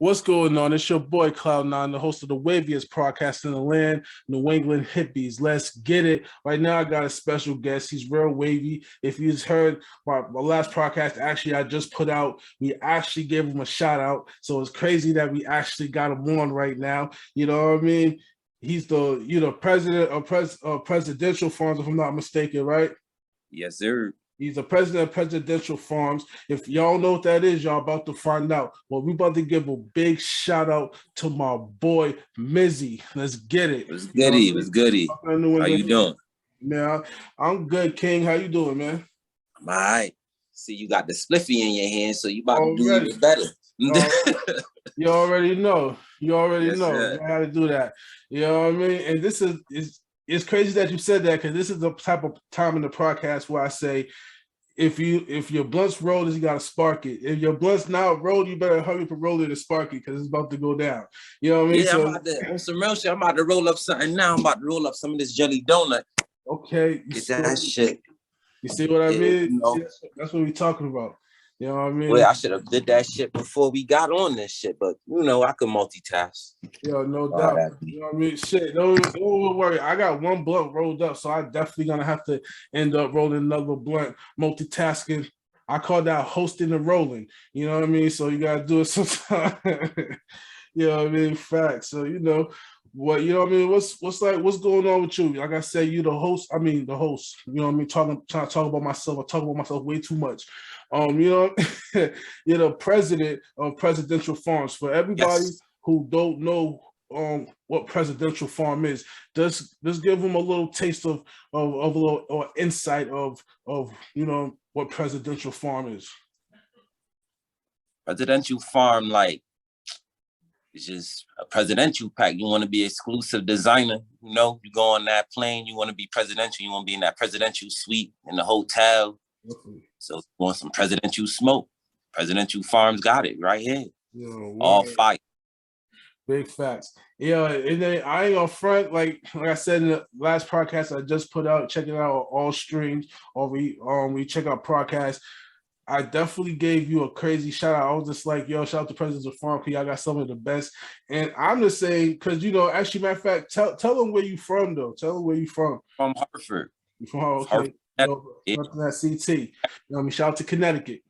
What's going on? It's your boy Cloud9, the host of the waviest podcast in the land, New England Hippies. Let's get it. Right now, I got a special guest. He's real wavy. If you've heard my last podcast, actually, I just put out, we actually gave him a shout out. So it's crazy that we actually got him on right now. You know what I mean? He's the president of Presidential Pharms, if I'm not mistaken, right? Yes, sir. He's the president of Presidential Pharms. If y'all know what that is, y'all about to find out. Well, we about to give a big shout out to my boy Mizzy. Let's get it. What's goody? What's goody? How you doing? Man, I'm good, King. How you doing, man? I'm all right. See, you got the spliffy in your hand, so you about to do even better. You already know. You already Yes, know sir. how to do that. You know what I mean? And this is it's crazy that you said that, because this is the type of time in the podcast where I say, if your blunt's rolled, you gotta spark it. If your blunt's not rolled, you better hurry up and roll it and spark it, because it's about to go down. You know what I mean? Yeah, so, I'm about to, on some real shit, I'm about to roll up something now. I'm about to roll up some of this jelly donut. Okay. Get that shit. You see what I mean? You know. That's what we're talking about. You know what I mean? Well, I should have did that shit before we got on this shit, but I could multitask. Yeah, no doubt. You know what I mean? Shit, don't worry. I got one blunt rolled up, so I definitely gonna have to end up rolling another blunt, multitasking. I call that hosting and rolling. You know what I mean? So you gotta do it sometime. You know what I mean? Facts. So you know what I mean? What's going on with you? Like I said, you the host. The host. You know what I mean? Trying to talk about myself. I talk about myself way too much. You're the president of Presidential Pharms. For everybody who don't know what Presidential Farm is, just give them a little taste of a little or insight of what Presidential Farm is. Presidential Farm, it's just a presidential pack. You want to be exclusive designer, you go on that plane, you want to be presidential, you want to be in that presidential suite in the hotel. So you want some presidential smoke. Presidential Farms got it right here. All fire. Big facts. Yeah, and then I ain't gonna front, like I said in the last podcast I just put out, check it out on all streams, or we check out podcasts. I definitely gave you a crazy shout out. I was just like, yo, shout out to Presidential Farm, because y'all got some of the best. And I'm just saying, because actually, matter of fact, tell them where you from though. Tell them where you from. From Hartford. You from Hartford? Okay. That CT. You know what I mean? Shout out to Connecticut.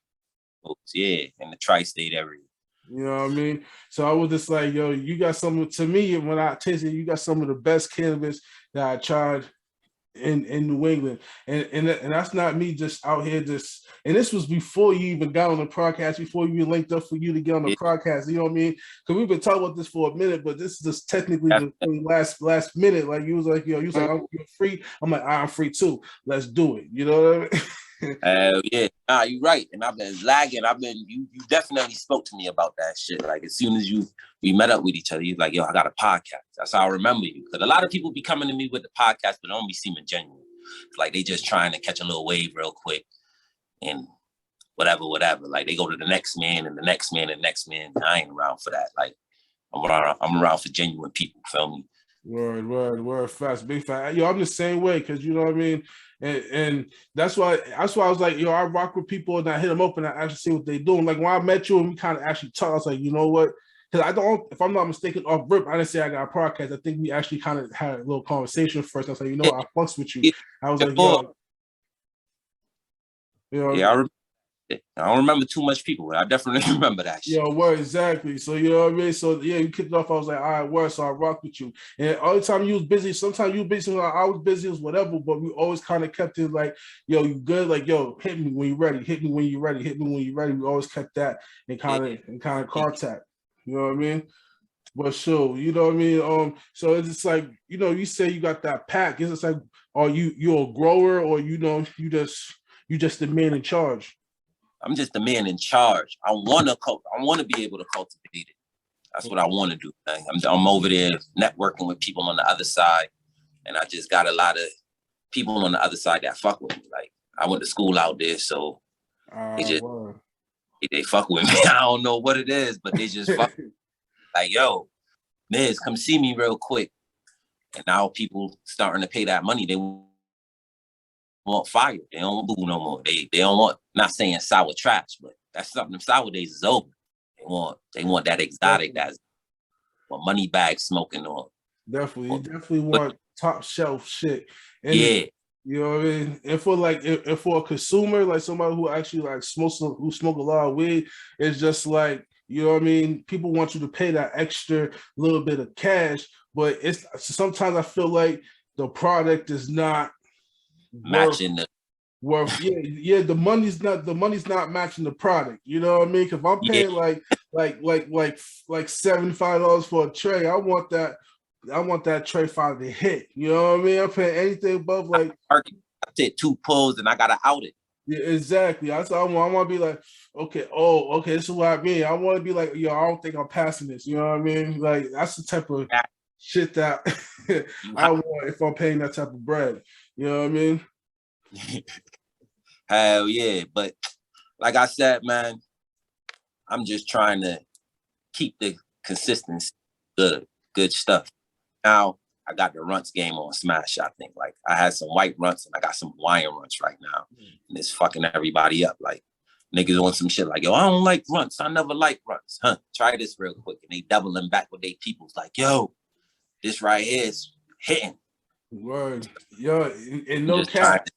Yeah, in the tri-state area. You know what I mean? So I was just like, yo, you got some, to me, when I tasted it, you got some of the best cannabis that I tried in New England. And that's not me just out here and this was before you even got on the podcast, before you linked up for you to get on the podcast, you know what I mean? Because we've been talking about this for a minute, but this is just technically the last minute. Like you was like, yo, I'm free. I'm like, I'm free too. Let's do it. You know what I mean? Yeah, nah, you're right. And I've been lagging. You definitely spoke to me about that shit. Like as soon as we met up with each other, you're like, yo, I got a podcast. That's how I remember you. Because a lot of people be coming to me with the podcast, but don't be seeming genuine. It's like they just trying to catch a little wave real quick and whatever. Like they go to the next man and the next man and the next man. I ain't around for that. Like I'm around for genuine people. Feel me? Word, fast, big fat. Yo, I'm the same way, because you know what I mean, and that's why I was like, yo, I rock with people and I hit them up and I actually see what they doing. Like when I met you and we kind of actually talked, I was like, you know what? Because if I'm not mistaken, off rip, I didn't say I got a podcast. I think we actually kind of had a little conversation first. I was like, you know what? I fucks with you. I was like, yo, yeah, I don't remember too much people, but I definitely remember that shit. Yo, word, exactly. So, you know what I mean? So, yeah, you kicked it off. I was like, all right, word. So I rocked with you. And all the time you was busy. Sometimes you were busy. I was busy, it was whatever. But we always kind of kept it like, yo, you good? Like, yo, hit me when you're ready. Hit me when you're ready. Hit me when you're ready. We always kept that and kind of contact. You know what I mean? But sure, you know what I mean? So it's just like, you say you got that pack. It's just like, are you a grower, or you just the man in charge? I'm just the man in charge. I want to be able to cultivate it. That's what I want to do. I'm over there networking with people on the other side, and I just got a lot of people on the other side that fuck with me. Like I went to school out there, so they fuck with me. I don't know what it is, but they just fuck. Like, yo, Miz, come see me real quick. And now people starting to pay that money. They want fire. They don't want boo no more. They don't want, not saying sour trash, but that's something, them sour days is over. They want that exotic, that's what money bag smoking on. Definitely, you definitely want top shelf shit. And yeah. You know what I mean? And for like, if for a consumer, like somebody who actually like who smoke a lot of weed, it's just like, you know what I mean? People want you to pay that extra little bit of cash, but it's sometimes I feel like the product is not matching worth the money's not matching the product. You know what I mean? Because if I'm paying like $75 for a tray, I want that tray five to hit. You know what I mean? I'm paying anything above like I did 2 pulls and I gotta out it. Yeah, exactly. I want to be like, okay, this is what I mean. I want to be like, yo, I don't think I'm passing this. You know what I mean? Like that's the type of shit that I want if I'm paying that type of bread. You know what I mean? Hell yeah. But like I said, man, I'm just trying to keep the consistency good stuff. Now I got the runts game on smash. I think like I had some white runts and I got some Hawaiian runts right now, and it's fucking everybody up. Like niggas on some shit like, yo, I don't like runts. I never like runts. Huh? Try this real quick, and they doubling back with they peoples like, yo, this right here is hitting. Word, yo, and no cap.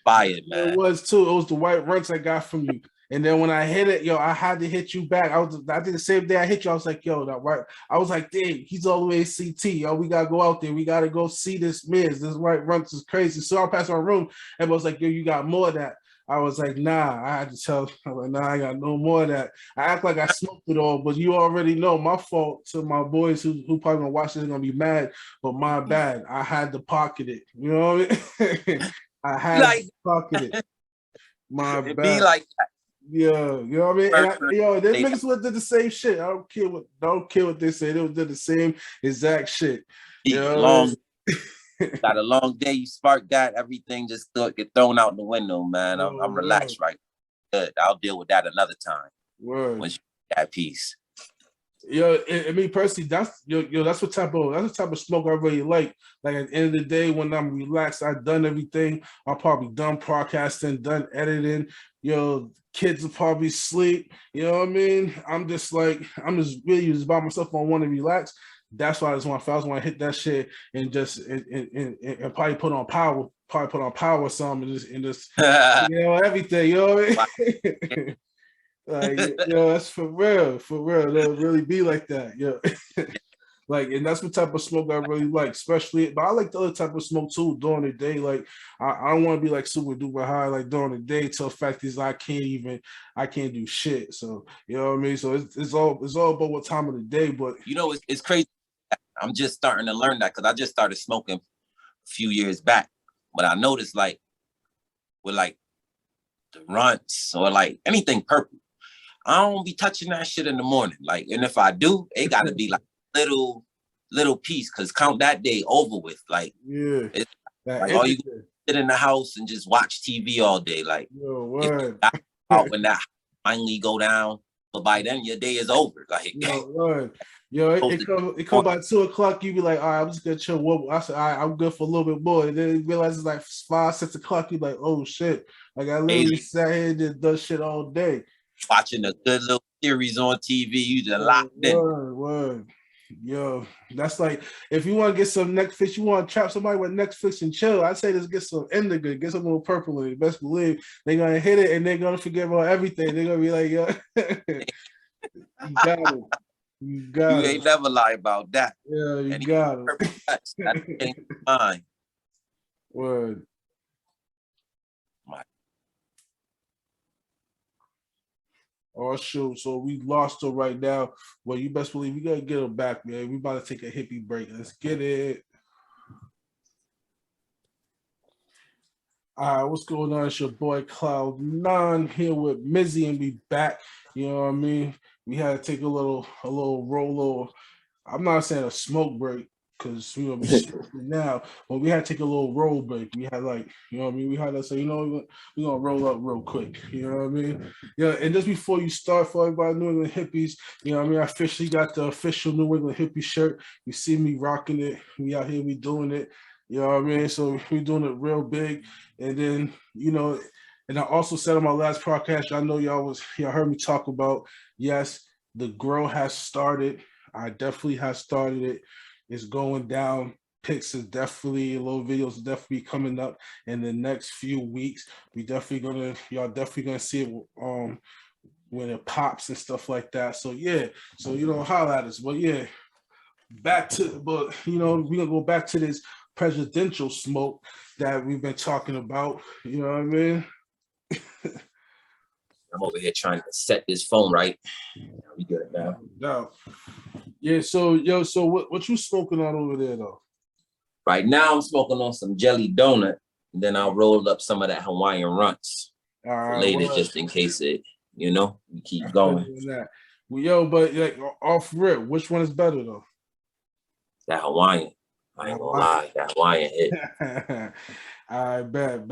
Fire, man. It was too. It was the white runts I got from you. And then when I hit it, yo, I had to hit you back. I did the same day I hit you. I was like, yo, that white. I was like, dang, he's all the way CT. Yo, we gotta go out there. We gotta go see this Miz. This white runts is crazy. So I passed my room and I was like, yo, you got more of that. I was like, nah. I had to tell. I was like, nah, I got no more of that. I act like I smoked it all, but you already know my fault. To my boys who probably gonna watch this are gonna be mad, but my bad. I had to pocket it. You know what I mean? I had to pocket it. My bad. Be like that. Yeah, you know what I mean? And they niggas did the same shit. I don't care what they say. They did the same exact shit. You know got a long day, you spark that, everything just get thrown out the window, man. I'm relaxed right now. Good. I'll deal with that another time. Word. When that piece. Yo, I mean personally, that's what type of smoke I really like. Like at the end of the day, when I'm relaxed, I've done everything. I'm probably done podcasting, done editing. Kids will probably sleep. You know what I mean? I'm just really just by myself. I want to relax. That's why I just want to hit that shit and just and probably put on power. Probably put on power or something and just everything. You know what I mean? Like, that's for real. It'll really be like that, like, and that's what type of smoke I really like, especially. But I like the other type of smoke too during the day. Like, I don't want to be like super duper high like during the day. Till the fact is I can't do shit. So you know what I mean. So it's all about what time of the day. But it's crazy. I'm just starting to learn that because I just started smoking a few years back. But I noticed like with like the runts or like anything purple, I don't be touching that shit in the morning. Like, and if I do, it gotta be like little piece, cause count that day over with. Like, it's like all you sit in the house and just watch TV all day. Like, out when that finally go down, but by then your day is over. Like, it come by 2 o'clock. You be like, all right, I'm just gonna chill. I said, all right, I'm good for a little bit more. And then you realize it's like 5, 6 o'clock. You like, oh shit! Like I literally sat here and just done shit all day. Watching a good little series on TV, you just locked in. Word. Yo, that's like if you want to get some Netflix, you want to trap somebody with Netflix and chill. I say just get some indigo, get some little purple in it. Best believe they're gonna hit it and they're gonna forget about everything. They're gonna be like, yo, you got it. You ain't never lie about that. Yeah, you got it. That ain't fine. Word. Oh shoot! So we lost her right now. Well, you best believe we gotta get her back, man. We about to take a hippie break. Let's get it. All right, what's going on? It's your boy Cloud9 here with Mizzy, and we back. You know what I mean? We had to take a little roll. I'm not saying a smoke break because we're gonna be smoking now, but we had to take a little roll break. We had we had to say, we're gonna roll up real quick. You know what I mean? Yeah, and just before you start, for everybody New England hippies, you know what I mean? I officially got the official New England hippie shirt. You see me rocking it. We out here, we doing it. You know what I mean? So we're doing it real big. And then, and I also said on my last podcast, I know y'all heard me talk about, yes, the grow has started. I definitely have started it. It's going down. Pics is definitely, little videos definitely coming up in the next few weeks. Y'all definitely gonna see it when it pops and stuff like that. So yeah, so holla at us. But yeah, we're gonna go back to this presidential smoke that we've been talking about. You know what I mean? I'm over here trying to set this phone right. We good now. No. Yeah, so what you smoking on over there though? Right now I'm smoking on some jelly donut, and then I'll roll up some of that Hawaiian runts for later, just in case we keep going. Well, but like off rip, which one is better though? That Hawaiian. I ain't gonna lie, that Hawaiian hit. I bet.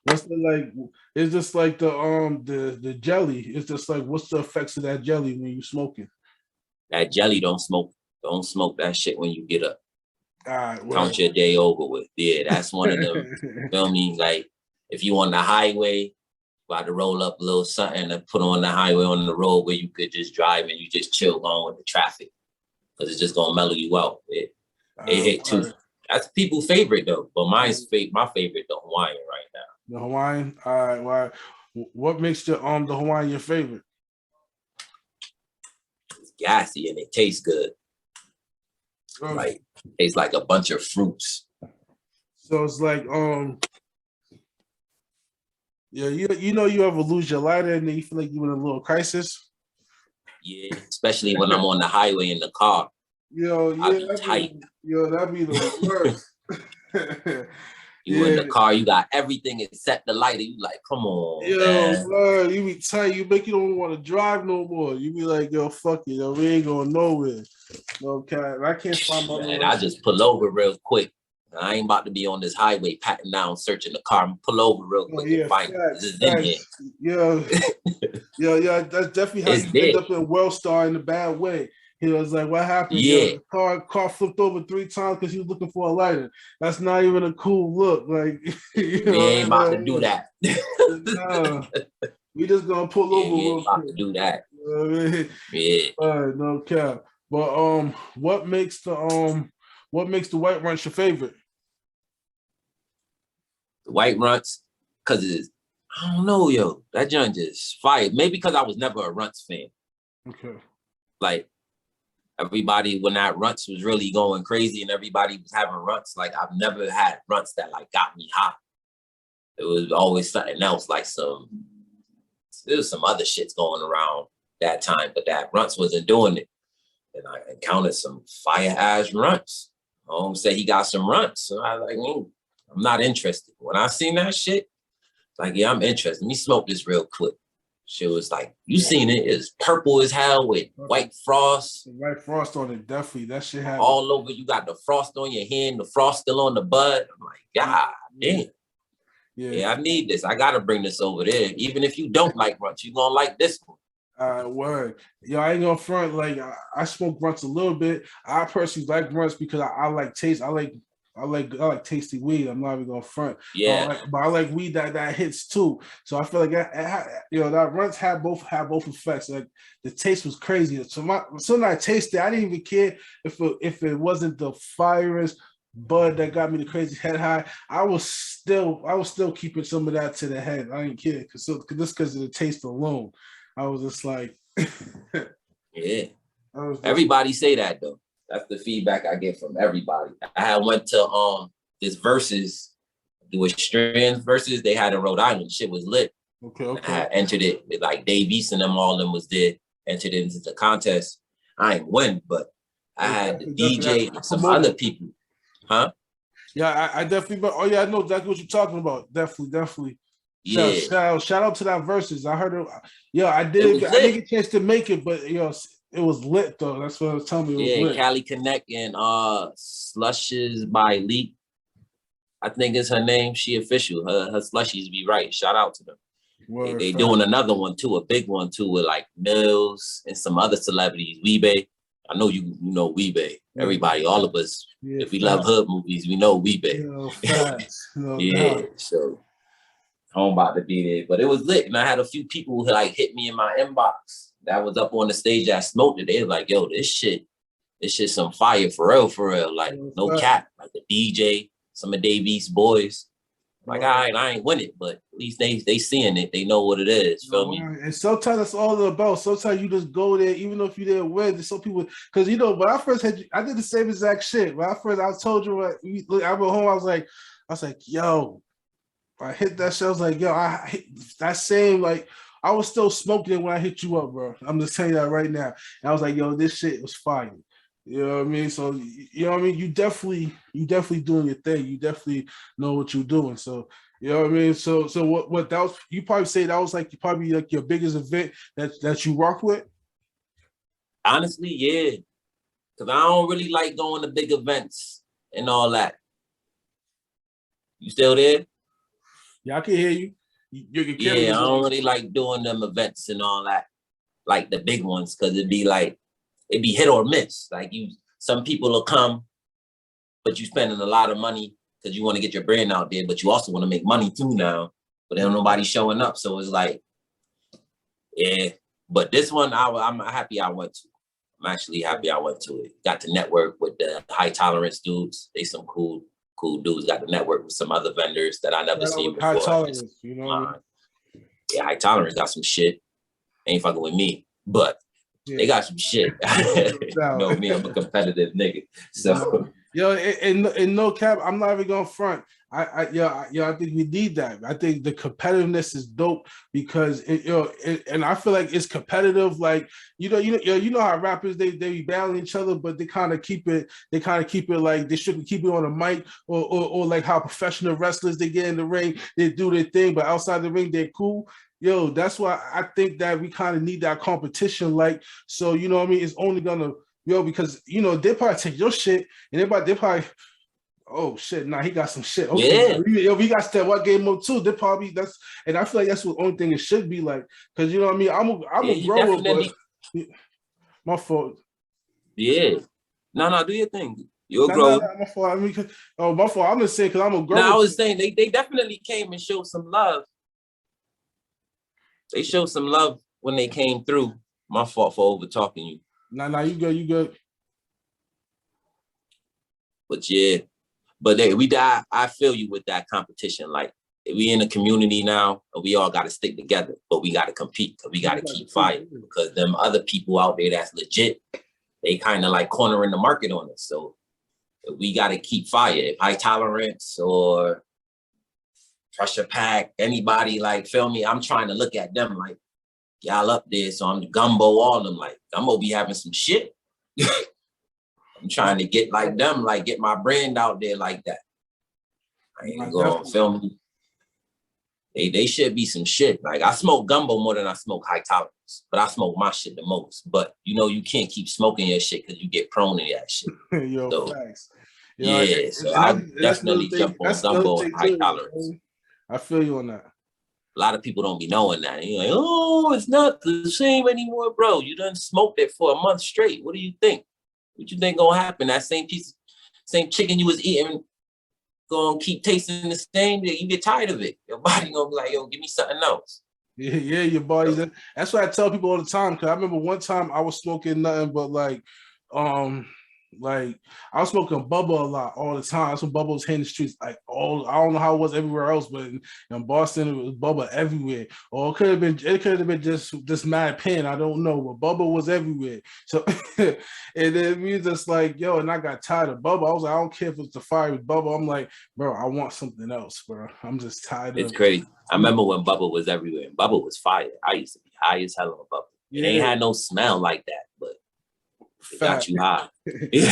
What's the like? It's just like the jelly. It's just like, what's the effects of that jelly when you smoking? That jelly don't smoke that shit when you get up. Well. Count your day over with. Yeah, that's one of them. Feel me? Like if you on the highway, about to roll up a little something and put on the highway on the road where you could just drive and you just chill going with the traffic, because it's just gonna mellow you out. It hit too. Right. That's people's favorite though, but my favorite, the Hawaiian right now. The Hawaiian. All right. Why? What makes the Hawaiian your favorite? It's gassy and it tastes good. Like tastes like a bunch of fruits. So it's like yeah, you ever lose your lighter and then you feel like you're in a little crisis? Yeah, especially when I'm on the highway in the car. That'd be the worst. You in the car, you got everything except the lighter. You like, come on, man. You be tight. You don't want to drive no more. You be like, yo, fuck it, we ain't going nowhere. Okay, I can't find my. Man, I just pull over real quick. I ain't about to be on this highway patting down, searching the car. Pull over real quick and find this in here. Yeah. That's definitely how you end up in Wellstar in a bad way. He was like, what happened? Yeah. The car flipped over 3 times because he was looking for a lighter. That's not even a cool look. Like, we ain't about to do that. No. We just gonna pull over. We ain't about to do that. Yeah. No cap. But what makes the white runts your favorite? The white runts, because I don't know, yo. That joint just fire. Maybe because I was never a runts fan. Okay. Like, everybody, when that runts was really going crazy and everybody was having runts, like I've never had runts that like got me hot. It was always something else, like there was some other shits going around that time, but that runts wasn't doing it. And I encountered some fire ass runts. Home said he got some runts. So I was like, I'm not interested. When I seen that shit, like, yeah, I'm interested. Let me smoke this real quick. Shit was like, you seen it? It's purple as hell with white frost. White frost on it, definitely. That shit happened. All over. You got the frost on your hand, the frost still on the bud. I'm like, God damn. Yeah, I need this. I gotta bring this over there. Even if you don't like runts, you gonna like this one. Word. Yo, I ain't gonna front. Like I smoke runts a little bit. I personally like runts because I like taste. I like tasty weed. I'm not even gonna front. Yeah, but I like weed that hits too. So I feel like that runts have both effects. Like the taste was crazy. So I tasted, I didn't even care if it wasn't the firest bud that got me the crazy head high. I was still keeping some of that to the head. I didn't care because of the taste alone. I was just like, yeah. Everybody say that though. That's the feedback I get from everybody. I went to this versus, it was Strands versus they had in Rhode Island. Shit was lit. Okay. I had entered it with like Dave East and them, all of them was there, entered it into the contest. I ain't win, but I had the DJ and some other people. Huh? Yeah, I definitely. Oh yeah, I know exactly what you're talking about. Definitely. Yeah. Shout out to that versus. I heard it. Yeah, I didn't get a chance to make it, but it was lit though. That's what I was telling you. Yeah, Cali Connect and Slushes by Leak. I think it's her name. She official. Her slushies be right. Shout out to them. They doing another one too, a big one too, with like Mills and some other celebrities. Weebay. I know you know Weebay. Everybody, all of us, if we love hood movies, we know Weebay. Yeah, so I'm about to be there. But it was lit. And I had a few people who like hit me in my inbox that was up on the stage that smoked it, they was like, yo, this shit some fire for real. Like, no cap. Like the DJ, some of Davies boys. Like, all right, I ain't win it, but at least they seeing it. They know what it is. Feel me? And sometimes that's all about. Sometimes you just go there, even though if you didn't win. There's some people, because when I first had, I did the same exact shit. When I told you what, I went home. I was like, yo, I hit that shit. I was like, yo, I hit that same, like, I was still smoking it when I hit you up, bro. I'm just telling you that right now. And I was like, yo, this shit was fire. You know what I mean? So, you know what I mean? You definitely doing your thing. You definitely know what you're doing. So, you know what I mean? So what that was, you probably say that was like probably like your biggest event that you rocked with? Honestly, yeah. Because I don't really like going to big events and all that. You still there? Yeah, I can hear you. Yeah, I don't really like doing them events and all that, like the big ones, because it'd be hit or miss. Like some people will come, but you spending a lot of money because you want to get your brand out there, but you also want to make money too now. But then nobody showing up, so it's like, yeah. But this one, I'm happy I went to. I'm actually happy I went to it. Got to network with the high tolerance dudes. They some cool dudes. Got to network with some other vendors that I never seen before. High tolerance, you know what I mean? Yeah, high tolerance got some shit. Ain't fucking with me, but they got some shit. You know me, I'm a competitive nigga. So yo, and no cap, I'm not even gonna front. I think we need that. I think the competitiveness is dope because and I feel like it's competitive. Like you know how rappers they be battling each other, but they kind of keep it like they shouldn't keep it on a mic or like how professional wrestlers they get in the ring, they do their thing, but outside the ring they're cool. Yo, that's why I think that we kind of need that competition. Like, so you know what I mean? It's only gonna because they probably take your shit and they probably, oh shit, nah, he got some shit. Okay, yeah. We got step what game up too. They probably and I feel like that's the only thing it should be like, because you know what I mean. I'm a grower, but my fault. Yeah, no, do your thing. You're a grower. My fault. I mean, my fault. I'm just saying because I'm a grower. No, I was saying they definitely came and showed some love. They showed some love when they came through. My fault for over talking you. Nah, you good. But yeah, but I feel you with that competition. Like we in a community now, and we all got to stick together, but we got to compete. We got to keep fighting because them other people out there that's legit, they kind of like cornering the market on us. So we got to keep fire. If high tolerance or pressure pack, anybody like, feel me? I'm trying to look at them like, y'all up there, so I'm the gumbo, all of them. Like, Gumbo be having some shit. I'm trying to get like them, like get my brand out there like that. I ain't going, feel me? They should be some shit. Like I smoke gumbo more than I smoke high tolerance, but I smoke my shit the most. But you can't keep smoking your shit because you get prone to that shit. Yo, so, thanks. Yeah, so I definitely jump on gumbo and high tolerance. I feel you on that. A lot of people don't be knowing that. And you're like, oh, it's not the same anymore, bro. You done smoked it for a month straight. What do you think? What you think gonna happen? That same chicken you was eating gonna keep tasting the same. You get tired of it. Your body gonna be like, yo, give me something else. Yeah, your body's. That's what I tell people all the time. Cause I remember one time I was smoking nothing but like I was smoking Bubba a lot all the time. So Bubba was hitting the streets I don't know how it was everywhere else, but in Boston it was Bubba everywhere. Or it could have been just mad pen. I don't know, but Bubba was everywhere. So and then we just like, yo, and I got tired of Bubba. I was like, I don't care if it's the fire with Bubba. I'm like, bro, I want something else, bro. I'm just tired It's crazy. I remember when Bubba was everywhere. Bubba was fire. I used to be high as hell on Bubba. It ain't had no smell like that, but it got you high. You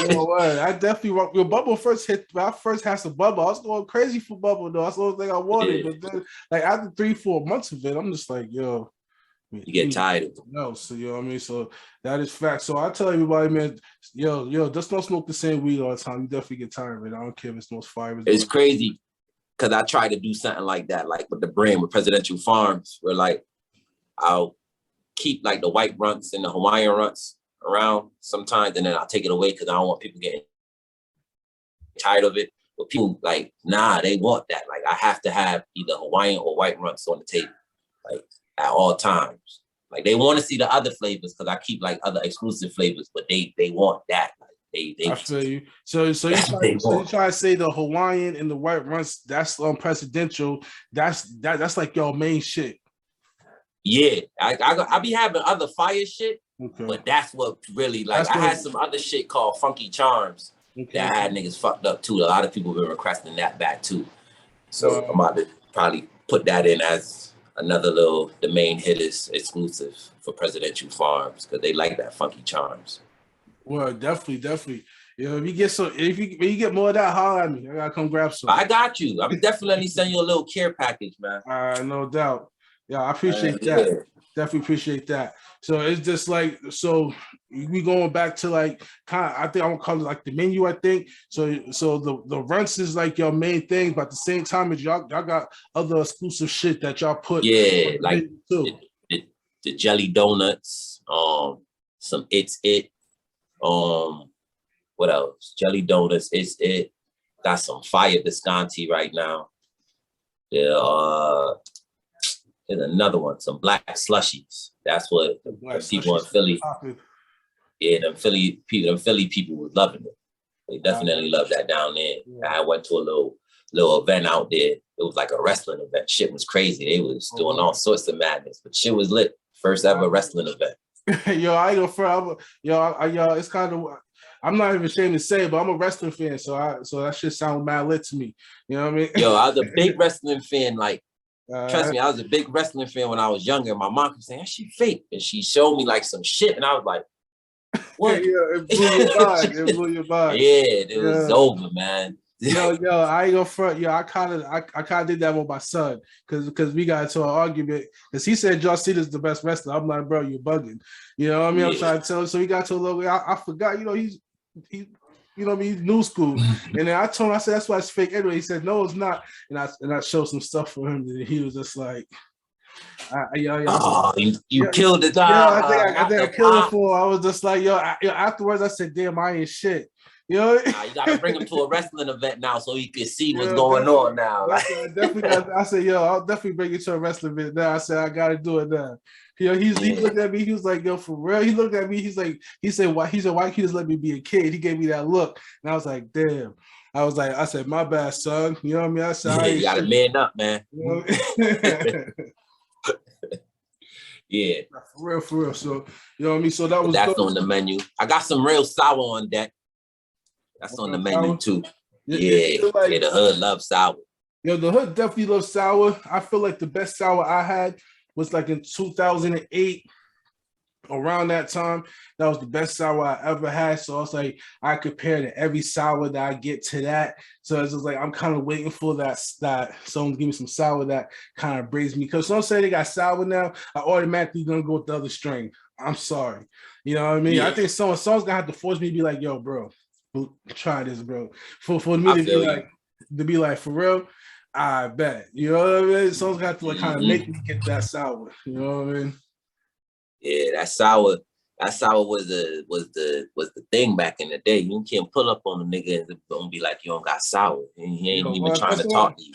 know what? I definitely when Bubba first hit. When I first had some Bubba, I was going crazy for Bubba though. That's the only thing I wanted. Yeah. But then, like after 3-4 months of it, I'm just like, yo, you get tired of it. No, so you know what I mean. So that is fact. So I tell everybody, man, yo, just don't smoke the same weed all the time. You definitely get tired of it. I don't care if it's most fire. It's crazy because I try to do something like that, like with the brand with Presidential Pharms, where like I'll keep like the white runts and the Hawaiian runts around sometimes, and then I'll take it away because I don't want people getting tired of it. But people like, nah, they want that. Like I have to have either Hawaiian or white runts on the table, like at all times. Like they want to see the other flavors because I keep like other exclusive flavors, but they want that. Like they I feel you. So you try to say the Hawaiian and the white runs, that's presidential. That's like your main shit. Yeah, I be having other fire shit, okay. But that's what really like. I had some other shit called Funky Charms that I had niggas fucked up too. A lot of people been requesting that back too. So I'm about to probably put that in as another the main hitters exclusive for Presidential Pharms because they like that Funky Charms. Well, definitely. You know, when you get more of that, holler at me. I gotta come grab some. I got you. I'm definitely send you a little care package, man. No doubt. Yeah, I appreciate that. Yeah. Definitely appreciate that. So it's just like, so we going back to like kind of, I think I'm gonna call it like the menu, I think. So the runts is like your main thing, but at the same time as y'all got other exclusive shit that y'all put. Yeah, like the jelly donuts, some It's It, what else? Jelly donuts, It's It. Got some fire Visconti right now. Yeah, there's another one, some black slushies. That's what the people in Philly. Yeah, them Philly people was loving it. They definitely loved that down there. Yeah. I went to a little event out there. It was like a wrestling event. Shit was crazy. They was doing all sorts of madness, but shit was lit. First ever wrestling event. Yo, I ain't gonna yo, it's kind of. I'm not even ashamed to say it, but I'm a wrestling fan, so that shit sound mad lit to me. You know what I mean? Yo, I was a big wrestling fan. Like, trust me, I was a big wrestling fan when I was younger. My mom was saying, "She fake," and she showed me like some shit, and I was like, "What?" Yeah, it blew your mind. Yeah, it was over, man. Yo, I ain't gonna front. Yo, I kind of did that with my son because we got into an argument because he said John Cena's the best wrestler. I'm like, bro, you're bugging. You know what I mean? I'm trying to tell him. So we got to a little. I forgot. You know, he. You know what I mean? He's new school. And then I told him, I said, that's why it's fake anyway. He said, no, it's not. And I showed some stuff for him. And he was just like, you killed it. Yeah, I think I killed it for him. I was just like, afterwards I said, damn, I ain't shit. You know? You gotta bring him to a wrestling event now so he can see what's going on now. I said, I'll definitely bring you to a wrestling event now. I said, I gotta do it now. He looked at me. He was like, "Yo, for real." He looked at me. He said, "Why?" He said, "Why can't you just let me be a kid?" He gave me that look, and I was like, "Damn." I said, "My bad, son." You know what I mean? I said, "You gotta man up, man." You know? Yeah, for real. So you know what I mean. So that's on the menu. I got some real sour on deck. That's on the menu too. Yeah, the hood loves sour. Yo, the hood definitely loves sour. I feel like the best sour I had was like in 2008, around that time. That was the best sour I ever had. So I was like, I compare to every sour that I get to that. So it's just like I'm kind of waiting for that someone give me some sour that kind of brings me. Because some say they got sour now, I automatically gonna go with the other strain. I'm sorry. You know what I mean? Yeah. I think someone's gonna have to force me to be like, yo, bro, try this, bro. For me to be like, for real. I bet. You know what I mean? Someone's got to like kind of make me get that sour. You know what I mean? Yeah, that sour was the thing back in the day. You can't pull up on a nigga and don't be like, you don't got sour. He ain't even trying to talk to you.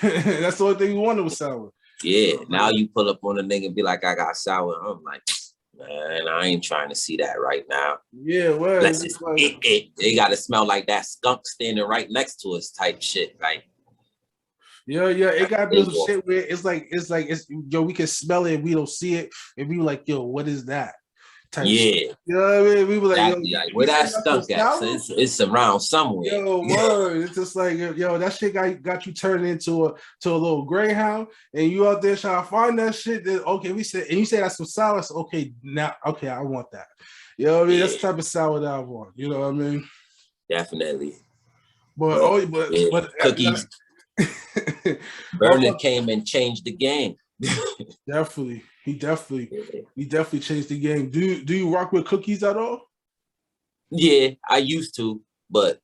That's the only thing you wanted was sour. Yeah, now you pull up on a nigga and be like, I got sour. I'm like, man, I ain't trying to see that right now. Yeah, well, they gotta smell like that skunk standing right next to us type shit. Like, yeah, it gotta be some shit where it's like yo, we can smell it and we don't see it, and we like, yo, what is that? Type shit. You know what I mean? We were like, yo, where that skunk at? So it's around somewhere. Yo, word. It's just like, yo, that shit got you turned into a little greyhound, and you out there trying to find that shit. That, okay, you say that's some sour. So, okay, I want that. You know what I mean? That's the type of sour that I want. You know what I mean? Definitely. But cookies. Bernard came and changed the game. Definitely. He definitely changed the game. Do you rock with cookies at all? Yeah, I used to, but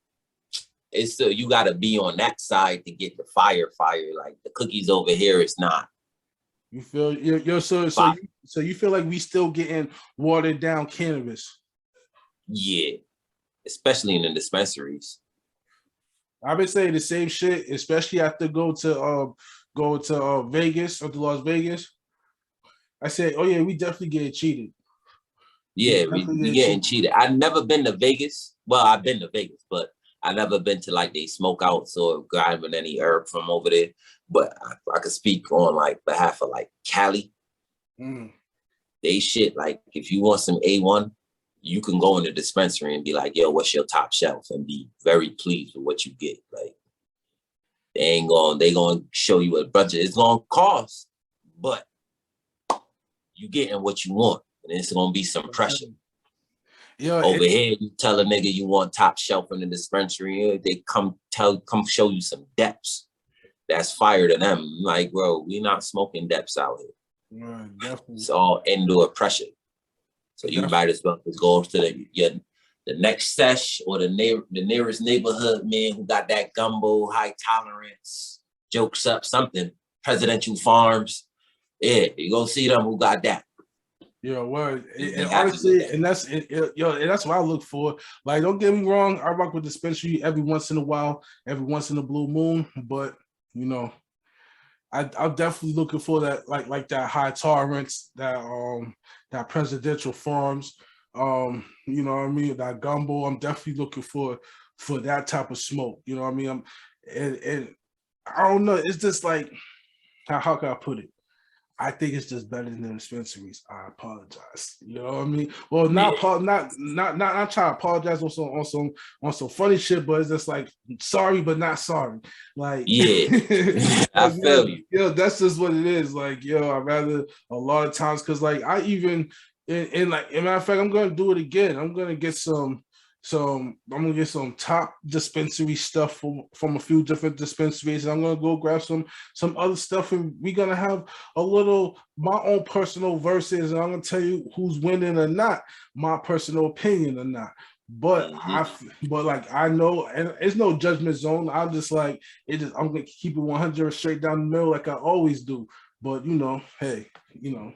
it's still, you gotta be on that side to get the fire. Like the cookies over here, it's not. You feel so you feel like we still getting watered down cannabis? Yeah, especially in the dispensaries. I've been saying the same shit, especially after go to Vegas or to Las Vegas. I said, oh yeah, we definitely getting cheated. Yeah, we getting cheated. I've never been to Vegas. Well, I've been to Vegas, but I never been to like they smoke outs or grabbing any herb from over there. But I could speak on like behalf of like Cali. They shit, like if you want some A1, you can go in the dispensary and be like, yo, what's your top shelf? And be very pleased with what you get. Like they gonna show you a budget. It's gonna cost, but you getting what you want. And it's gonna be some pressure. Over here, you tell a nigga you want top shelf in the dispensary, they come show you some depths. That's fire to them. Like, bro, we not smoking depths out here. Right, definitely. It's all indoor pressure. So you might as well just go to the next sesh or the nearest neighborhood man who got that gumbo, high tolerance, jokes up something, Presidential Pharms. Yeah, you go see them who got that. Yeah, word. And honestly, and that's what I look for. Like, don't get me wrong, I rock with dispensary every once in a while, every once in a blue moon. But you know, I'm definitely looking for that, like that high tolerance, that Presidential Pharms. You know what I mean? That gumbo. I'm definitely looking for that type of smoke. You know what I mean? And I don't know. It's just like how can I put it? I think it's just better than the dispensaries. I apologize. You know what I mean? Well, not trying to apologize on some funny shit, but it's just like sorry, but not sorry. Like, yeah, I feel you. Yo, that's just what it is. Like, yo, I rather a lot of times because like I even in matter of fact, I'm gonna do it again. I'm gonna get some top dispensary stuff from a few different dispensaries. I'm gonna go grab some other stuff, and we're gonna have a little my own personal verses, and I'm gonna tell you who's winning or not, my personal opinion or not. But I know, and it's no judgment zone. I'm just like I'm gonna keep it 100 straight down the middle like I always do. But you know, hey, you know.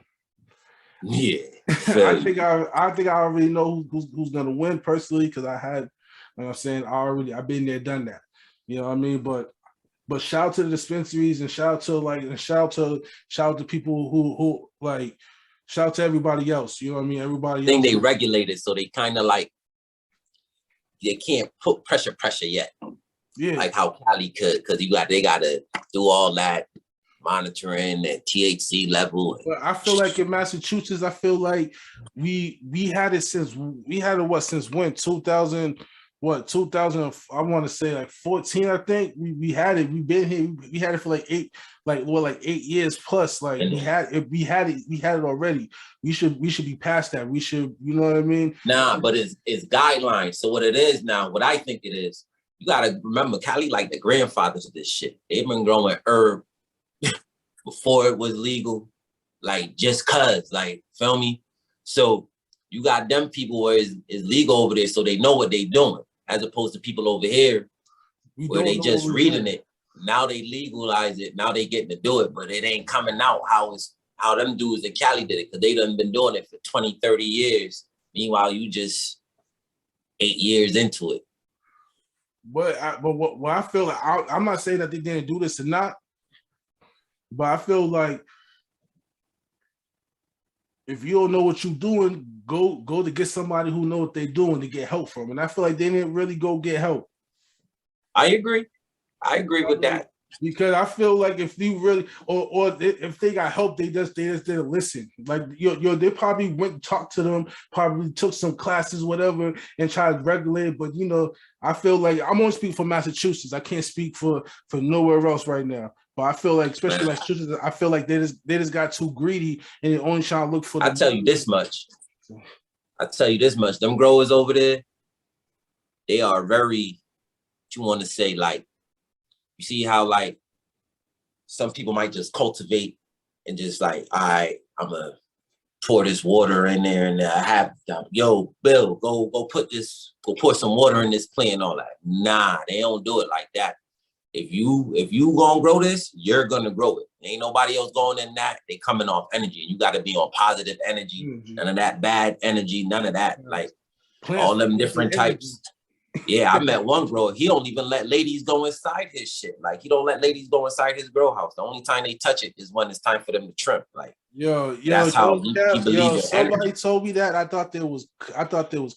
Yeah, I think I already know who's gonna win personally because I had, you know what I'm saying, I've been there, done that. You know what I mean? But shout out to the dispensaries and shout out to people who like shout out to everybody else. You know what I mean? Everybody I think else. they regulated, so they kind of like they can't put pressure yet. Yeah, like how Cali could, because they gotta do all that monitoring and THC level. But I feel like in Massachusetts, I feel like we had it since when 2000 I want to say like 14. I think we had it. We've been here. We had it for like 8 years plus. Like we had it already. We should be past that. We should, you know what I mean? Nah, but it's guidelines. So what it is now, what I think it is, you gotta remember Cali like the grandfathers of this shit. They've been growing herb before it was legal, like just cause, like, feel me? So you got them people where it's legal over there, so they know what they doing, as opposed to people over here where they just reading it. Now they legalize it, now they getting to do it, but it ain't coming out how them dudes in Cali did it, because they done been doing it for 20, 30 years. Meanwhile, you just 8 years into it. But what I feel like, I'm not saying that they didn't do this or not, but I feel like if you don't know what you're doing, go to get somebody who know what they're doing to get help from. And I feel like they didn't really go get help. I agree with that. Because I feel like if you really, or if they got help, they just didn't listen. Like they probably went and talked to them, probably took some classes, whatever, and tried to regulate it. But you know, I feel like I'm only speaking for Massachusetts. I can't speak for nowhere else right now. But I feel like, especially Massachusetts, I feel like they just got too greedy and they only trying to look for. I tell you this much. Them growers over there, they are very, what you want to say, like, you see how like some people might just cultivate and just like, all right, I'm gonna pour this water in there and I have, yo, Bill, go pour some water in this plant and all that. Nah, they don't do it like that. If you gonna grow this, you're gonna grow it. Ain't nobody else going in that. They coming off energy. You got to be on positive energy. None of that bad energy. None of that. Like all them different types. Yeah, I met one grower. He don't even let ladies go inside his shit. Like, he don't let ladies go inside his grow house. The only time they touch it is when it's time for them to trim. Like, that's how he believes in somebody energy. told me that. I thought that was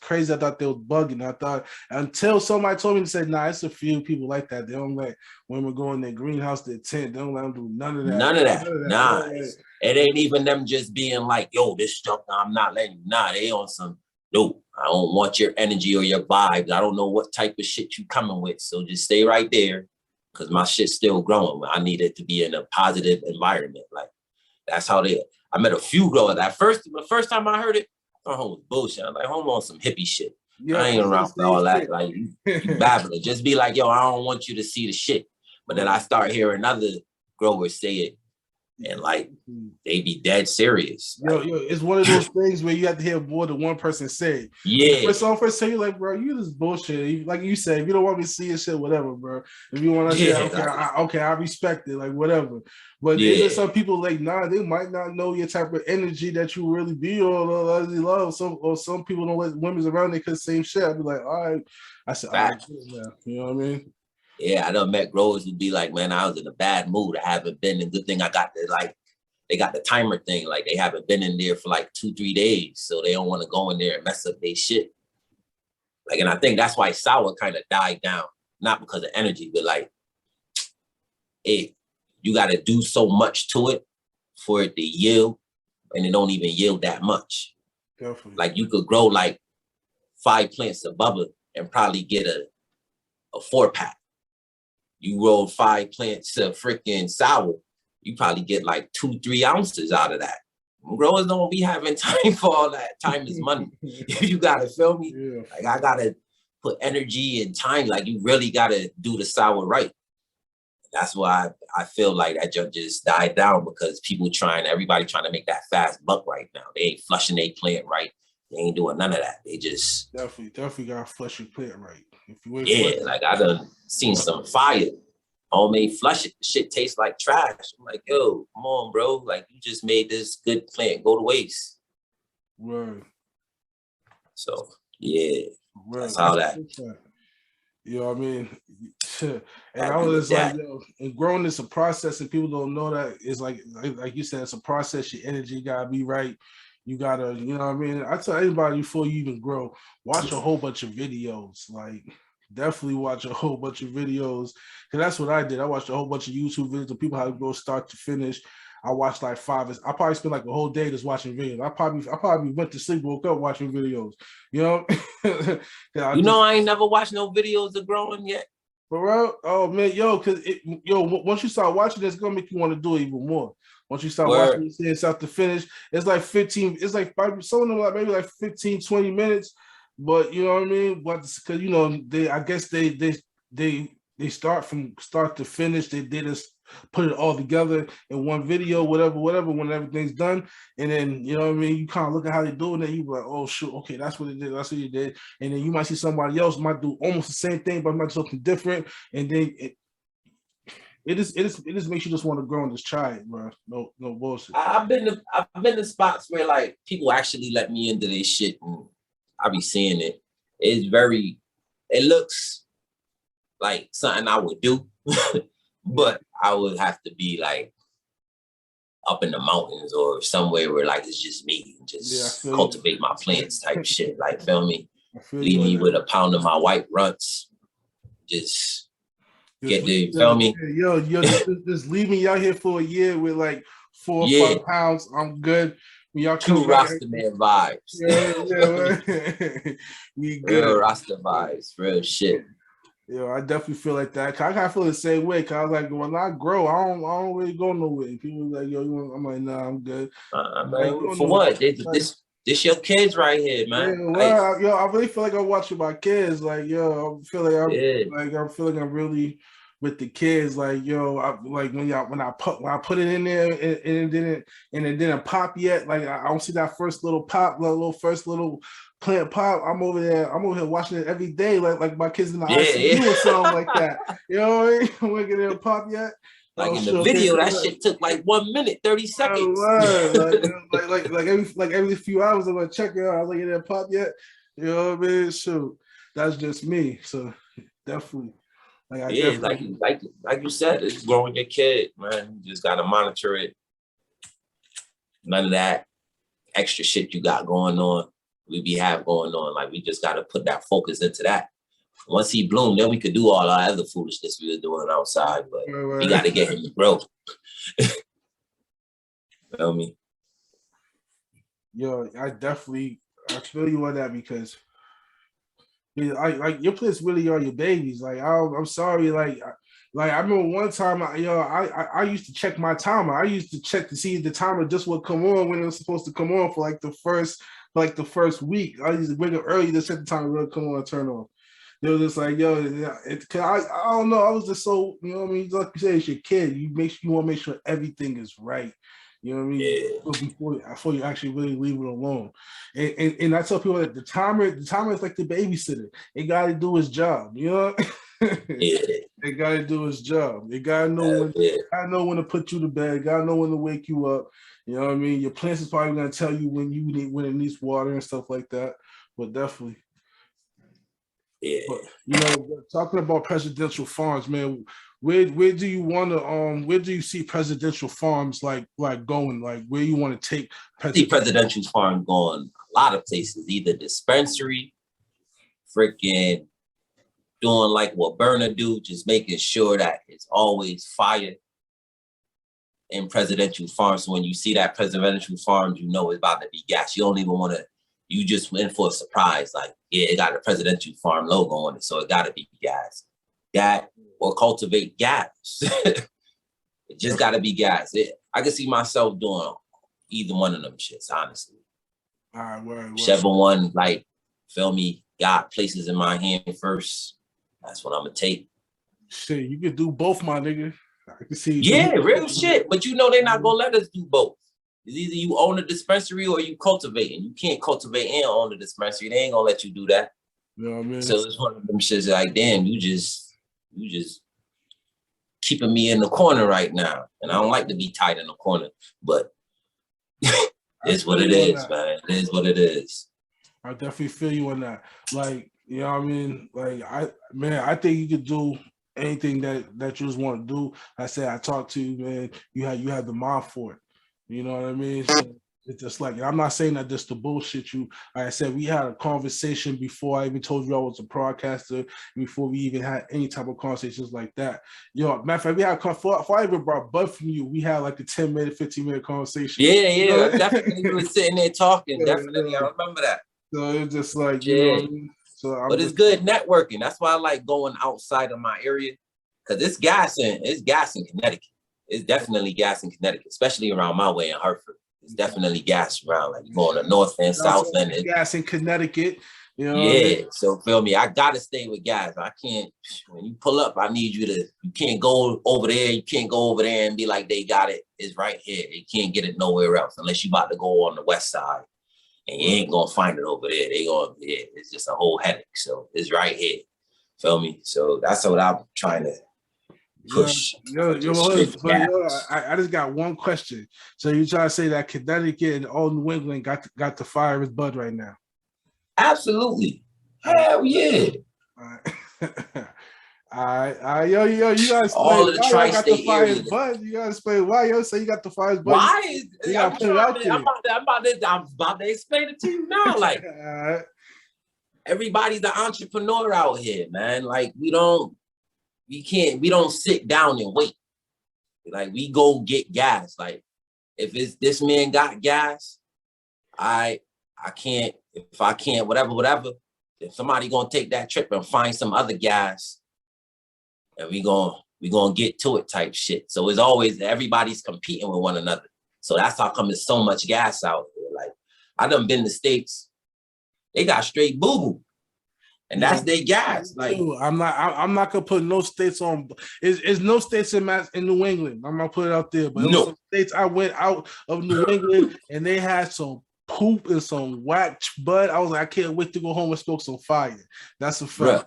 crazy. I thought they was bugging. I thought until somebody told me to say, nah, it's a few people like that. They don't let women go in their greenhouse, their tent. They don't let them do none of that. None of that. Nah. Like, it ain't even them just being like, yo, this stuff, I'm not letting you. Nah, they on some, no, I don't want your energy or your vibes. I don't know what type of shit you coming with. So just stay right there, because my shit's still growing. I need it to be in a positive environment. Like, that's how they, I met a few growers. The first time I heard it, I thought home was bullshit. I'm like, home on some hippie shit. yeah, I ain't around for all that. Like, you babbling. Just be like, yo, I don't want you to see the shit. But then I start hearing other growers say it, and like, they be dead serious. Like, it's one of those things where you have to hear more than one person say. Yeah. When someone first say, you like, bro, you just bullshit. Like you said, if you don't want me to see your shit, whatever, bro. If you want to say, okay, I respect it, like whatever. But there's some people like, nah, they might not know your type of energy that you really be or love. Some people don't let women's around they because same shit. I'd be like, all right. I said, all right, you know what I mean? Yeah, I done met growers who be like, man, I was in a bad mood. I haven't been in. Good thing I got the, like, they got the timer thing. Like, they haven't been in there for like 2-3 days. So they don't want to go in there and mess up their shit. Like, and I think that's why sour kind of died down. Not because of energy, but like, you got to do so much to it for it to yield. And it don't even yield that much. Definitely. Like, you could grow like 5 plants of bubble and probably get a 4-pack. You roll 5 plants of freaking sour, you probably get like 2-3 ounces out of that. Growers don't be having time for all that. Time is money. You gotta feel me? Yeah. Like, I gotta put energy and time. Like, you really gotta do the sour right. That's why I feel like that just died down, because everybody trying to make that fast buck right now. They ain't flushing their plant right. They ain't doing none of that. They just definitely gotta flush your plant right. If you ain't like, I done seen some fire homemade flush it. The shit tastes like trash. I'm like, yo, come on, bro. Like, you just made this good plant go to waste. Right. So yeah, that's how that. You know what I mean? And I was just like, yo, and growing is a process, and people don't know that it's like you said, it's a process. Your energy gotta be right. You gotta, you know what I mean? I tell anybody before you even grow, watch a whole bunch of videos. Like, definitely watch a whole bunch of videos, because that's what I did. I watched a whole bunch of YouTube videos of people how to go start to finish. I watched like 5. I probably spent like a whole day just watching videos. I probably went to sleep, woke up watching videos. You know, I ain't never watched no videos of growing yet. Bro, oh man, because once you start watching, it's gonna make you want to do it even more. Once you start watching it, seeing stuff to finish, it's like 15. It's like some of them like maybe like 15, 20 minutes. But you know what I mean? But because I guess they start from start to finish. They just put it all together in one video, whatever, when everything's done. And then, you know what I mean, you kind of look at how they do it, and you be like, oh shoot, okay, that's what it did, that's what you did. And then you might see somebody else might do almost the same thing, but might do something different. And then it just makes you just want to grow and just try it, bro. No bullshit. I've been to spots where like people actually let me into this shit, and I be seeing it. It looks like something I would do, but I would have to be like up in the mountains or somewhere where like it's just me and just cultivate my plants type shit. Like, feel me? Leave me with a pound of my white runts. Just get the, feel me? Yo, just leave me out here for a year with like 4 or 5 pounds. I'm good. When y'all True Rasta man vibes. Yeah. We good. Real Rasta vibes, real shit. Yo, I definitely feel like that. I kind of feel the same way. Cause I was like, when I grow, I don't really go nowhere. People like, yo, I'm like, nah, I'm good. Man, for what? This your kids right here, man. Yeah, well, I really feel like I'm watching my kids. Like, yo, I feel like I'm really with the kids. Like, yo, when I put it in there and it didn't pop yet. Like, I don't see that first little pop, first little plant pop. I'm over here watching it every day, like my kids in the ICU or something like that. You know what I mean? I'm gonna get it pop yet. Like in the video, that shit took like 1 minute, 30 seconds. like every few hours, I'm gonna check it out. I was like, it didn't pop yet. You know what I mean? Shoot. that's just me. So definitely, like I Yeah, definitely like you said, it's growing your kid, man. You just gotta monitor it. None of that extra shit you got going on, we have going on. Like we just gotta put that focus into that. Once he bloomed, then we could do all our other foolishness we were doing outside, but we gotta get him to grow. Feel me? Yo, I feel you on that because I like your kids really are your babies. Like I'm sorry, like I remember one time, I used to check my timer. I used to check to see if the timer just would come on when it was supposed to come on for the first week. I used to wake up early to set the timer to come on and turn off. It was just like, yo, I don't know. I was just so, you know what I mean? Like you said, it's your kid. You want to make sure everything is right. You know what I mean? Yeah. Before you actually really leave it alone. And I tell people that the timer is like the babysitter. It got to do his job. You know? Yeah. It got to do his job. It got to know when to put you to bed. Got to know when to wake you up. You know what I mean? Your plants is probably going to tell you when it needs water and stuff like that. But definitely. Yeah. But, you know, talking about Presidential Farms, man, where do you want to where do you see Presidential Farms like going? Like where you want to take Presidential Farm going a lot of places, either dispensary, freaking doing like what Burner do, just making sure that it's always fire in Presidential Farms. So when you see that Presidential Farms, you know it's about to be gas. You don't even want to, you just went for a surprise. Like, yeah, it got a Presidential Farm logo on it, so it got to be gas. That or cultivate gas. It just got to be gas. I can see myself doing either one of them shits, honestly. All right, word. Whichever one, like, feel me, got places in my hand first, that's what I'm going to take. Shit, you could do both, my nigga. I can see. Yeah, real shit. But you know they're not going to let us do both. It's either you own a dispensary or you cultivate. And you can't cultivate and own a dispensary. They ain't going to let you do that. You know what I mean? So it's one of them shits like, damn, you just keeping me in the corner right now. And I don't like to be tight in the corner, but it's what it is, man. It is what it is. I definitely feel you on that. Like, you know what I mean? Like, I think you could do anything that you just want to do. I said, I talked to you, man. You have the mind for it. You know what I mean? So it's just like, I'm not saying that just to bullshit you. Like I said, we had a conversation before I even told you I was a broadcaster, before we even had any type of conversations like that. Yo, matter of fact, we had before I even brought Bud from you, we had like a 10-minute, 15-minute conversation. Yeah, you know? Definitely. We were sitting there talking. Definitely, I remember that. So it's just like, you know what I mean? So but it's good networking. That's why I like going outside of my area, because it's gas in Connecticut. It's definitely gas in Connecticut, especially around my way in Hartford. It's definitely gas around, like going to north and south end. Gas in Connecticut, you know. Yeah, I mean? So feel me, I gotta stay with gas. I can't. When you pull up, I need you to. You can't go over there. You can't go over there and be like they got it. It's right here. You can't get it nowhere else unless you about to go on the west side, and you ain't gonna find it over there. It's just a whole headache. So it's right here. Feel me? So that's what I'm trying to push. I just got one question. So you try to say that Connecticut and all New England got the fire as Bud right now? Absolutely. Hell yeah. All right. Yo, you gotta explain all of the tri-state areas. Bud, you gotta explain why. Yo, say you got the fire as Bud. Why is I'm about to explain it to you now. Like everybody's the entrepreneur out here, man. Like we don't sit down and wait. Like we go get gas. Like if it's this man got gas, I can't, if I can't, whatever, if somebody gonna take that trip and find some other gas and we gonna get to it type shit. So it's always, everybody's competing with one another. So that's how come there's so much gas out there. Like I done been to States, they got straight boo-boo. And that's their gas. Like I'm not gonna put no states on. It's no states in New England. I'm gonna put it out there, but it was some states I went out of New England and they had some poop and some whack bud. I was like, I can't wait to go home and smoke some fire. That's a fact.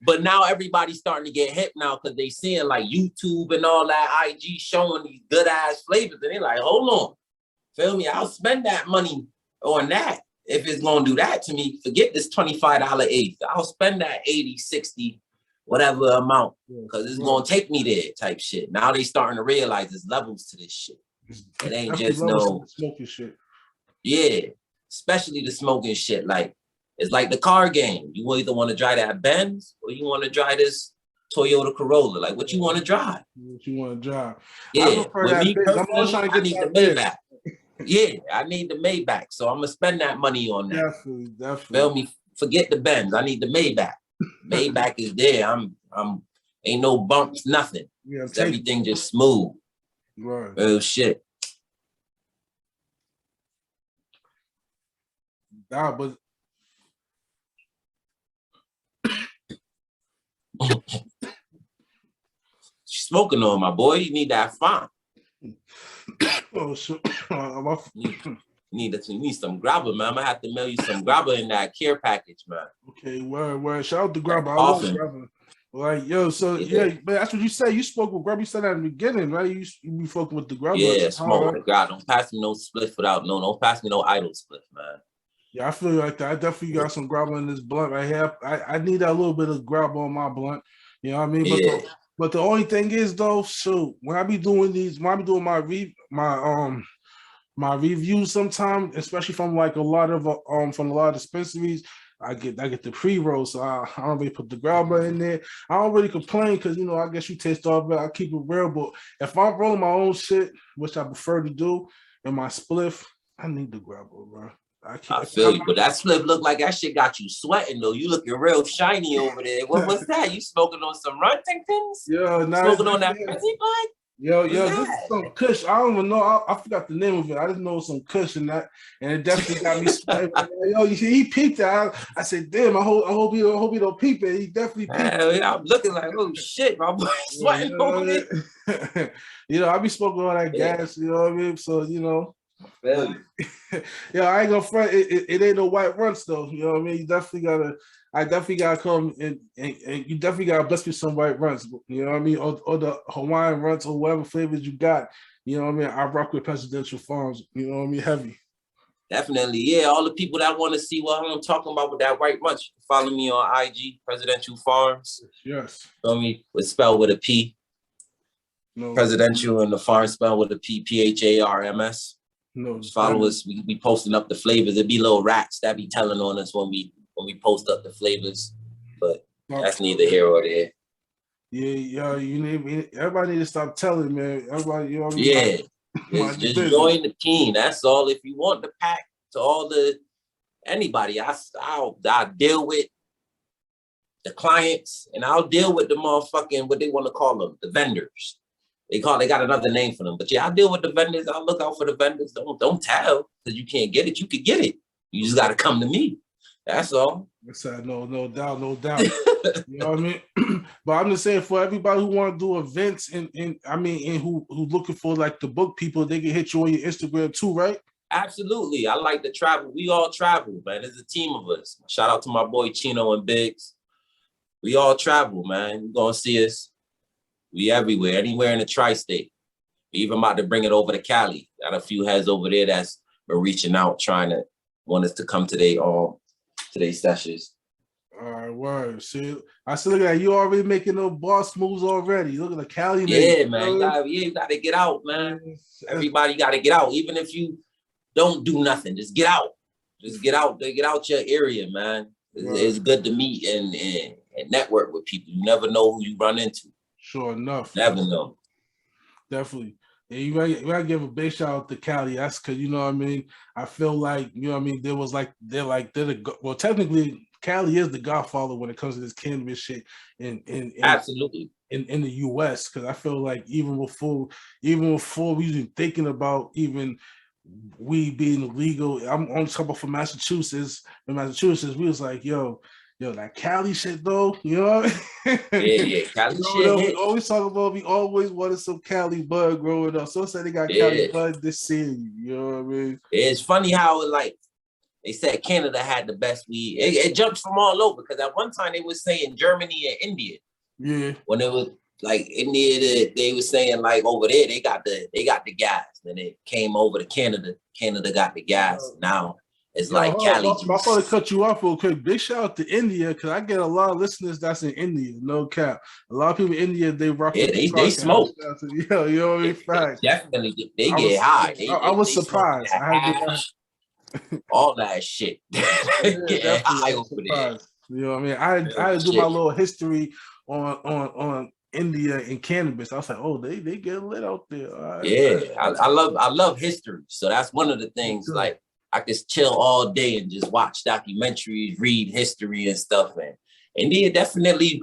But now everybody's starting to get hip now because they seeing like YouTube and all that IG showing these good ass flavors, and they're like, hold on, feel me? I'll spend that money on that. if it's gonna do that to me, forget this $25 eighth. I'll spend that 80, 60, whatever amount, because it's gonna take me there type shit. Now they starting to realize there's levels to this shit. It ain't just no smoking shit. Yeah, especially the smoking shit. Like, it's like the car game. You either want to drive that Benz or you want to drive this Toyota Corolla. Like, what you want to drive? What you want to drive? Yeah, with me personally, I need the Maybach. Yeah, I need the Maybach, so I'm gonna spend that money on that. Definitely. Feel me? Forget the Benz. I need the Maybach. Maybach is there. I'm ain't no bumps, nothing. Yeah, everything just smooth. Right. Oh shit. Nah, but smoking on my boy. You need that fine. Oh shit. You need some grabber, man. I'm gonna have to mail you some grabber in that care package, man. Okay, word. Shout out to grabber. I love grabber. Like, yo, so yeah, but that's what you said. You spoke with grabber. You said that in the beginning, right? You be fucking with the grabber. Yeah, smoke with the grabber. Don't pass me no spliff without don't pass me no idle spliff, man. Yeah, I feel like that. I definitely got some grabber in this blunt right here. I need that little bit of grabber on my blunt. You know what I mean? Yeah. But the only thing is though, so when I be doing my reviews sometimes, especially from like a lot of dispensaries, I get the pre-roll, so I don't really put the grabber in there. I don't really complain because I guess you taste all of it. I keep it real, but if I'm rolling my own shit, which I prefer to do, in my spliff, I need the grabber, bro. I feel you, but that spliff look like that shit got you sweating though. You looking real shiny over there. What's that? You smoking on some Runtingtons? Yeah, smoking on that fizzy bud? Yo, this is some kush. I don't even know. I forgot the name of it. I just know some kush in that, and it definitely got me sweating. Yo, he peeped it. I said, damn. I hope he don't peep it. He definitely peeped it. Yeah, I'm looking like, oh shit, my boy sweating over there. I be smoking all that gas. You know what I mean? So I ain't gonna front. It ain't no white runts though. You know what I mean? I definitely gotta come and you definitely gotta bless me some white runts. You know what I mean? Or the Hawaiian runts or whatever flavors you got. You know what I mean? I rock with Presidential Pharms. You know what I mean? Heavy. Definitely, yeah. All the people that want to see what I'm talking about with that white runts, follow me on IG, Presidential Pharms. Yes. Feel me? It's spelled with a P. No. Presidential and the farm spelled with a P, PHARMS. No, follow us. We be posting up the flavors. It be little rats that be telling on us when we post up the flavors, but that's neither here or there. Yeah, everybody need to stop telling, man. Everybody, just join the team. That's all. If you want the pack to all anybody, I'll deal with the clients and I'll deal with the motherfucking what they want to call them, the vendors. They got another name for them, but yeah, I deal with the vendors. I'll look out for the vendors. Don't tell because you can't get it. You could get it. You just got to come to me. That's all. No doubt. You know what I mean? But I'm just saying for everybody who want to do events and who looking for like the book people, they can hit you on your Instagram too, right? Absolutely. I like to travel. We all travel, man. There's a team of us. Shout out to my boy Chino and Biggs. We all travel, man. You're gonna see us. We everywhere, anywhere in the tri-state. We even about to bring it over to Cali. Got a few heads over there that's been reaching out, trying to want us to come to their sessions. All right, word. See, I still look at you already making those boss moves already. Look at the Cali. Yeah, man. You gotta get out, man. Everybody gotta get out. Even if you don't do nothing, just get out. Just get out. Get out your area, man. It's good to meet and network with people. You never know who you run into. Sure enough. Never know. Definitely. Yeah, you gotta give a big shout out to Cali. That's because you know what I mean. I feel like technically Cali is the godfather when it comes to this cannabis shit absolutely in the U.S. Because I feel like even before we even thinking about even weed being illegal, I'm on top of Massachusetts. In Massachusetts, we was like, yo, that Cali shit though, you know? Yeah, Cali shit. We always talk about we always wanted some Cali bud growing up. So said they got Cali bud this city, you know what I mean? It's funny how they said Canada had the best weed. It jumps from all over because at one time they were saying Germany and India. Yeah. When it was like India, they were saying like over there they got the gas. Then it came over to Canada. Canada got the gas. Now It's Yo, like Cali hold on. I'm about to juice. cut you off real quick. Big shout out to India because I get a lot of listeners that's in India. No cap. A lot of people in India they rock Yeah, with the they podcast. smoke. Yo, you know what I mean? They Facts. definitely they I get was high. I was They smoking surprised. that I had to hash, all that shit. yeah, Getting definitely I high was over there. surprised. You know what I mean? I Real had to do my shit. little history on India and cannabis. I was like, oh, they get lit out there. All right. Yeah, I love history. So that's one of the things. Like I could chill all day and just watch documentaries, read history and stuff. And India definitely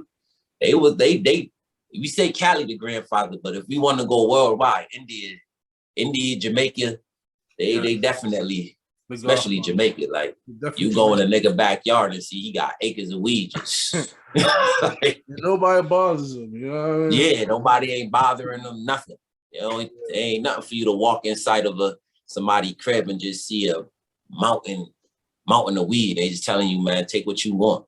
they we say Cali the grandfather, but if we want to go worldwide, India, Jamaica, Yeah, they definitely, the especially Godfather. Jamaica, like Definitely you go in a Jamaican. nigga backyard and see he got acres of weed just like, Nobody bothers them. You know what I mean? yeah, nobody ain't bothering them, nothing. You know, it ain't nothing for you to walk inside of somebody crib and just see a mountain of weed. They just telling you, man, take what you want.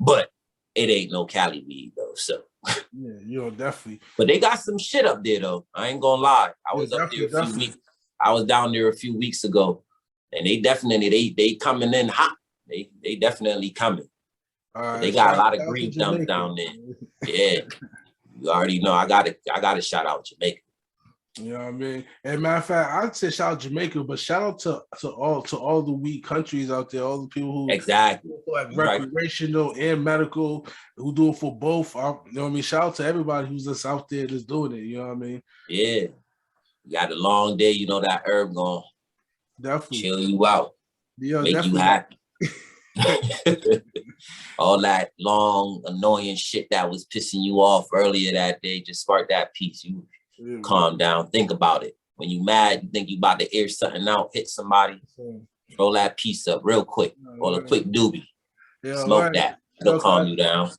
But it ain't no Cali weed though. So Yeah, you know, definitely. but they got some shit up there though. I ain't gonna lie. I Yeah, was up there a few definitely. weeks. I was down there a few weeks ago, and they definitely they coming in hot. They definitely coming. But they got a lot of Shout out to green thumbs Jamaica. down there. Yeah, you already know. I gotta shout out Jamaica. You know what I mean? And matter of fact, I'd say shout out Jamaica, but shout out to all the weed countries out there, all the people who Exactly. like Right. recreational and medical who do it for both. You know what I mean? Shout out to everybody who's just out there just doing it. You know what I mean? Yeah. You got a long day, you know that herb gonna Definitely. chill you out, Yeah, make you happy. All that long, annoying shit that was pissing you off earlier that day, just spark that peace. You calm down, think about it. When you mad, you think you about to air something out, hit somebody, roll that piece up real quick, or a quick doobie. Smoke that. It'll calm you down.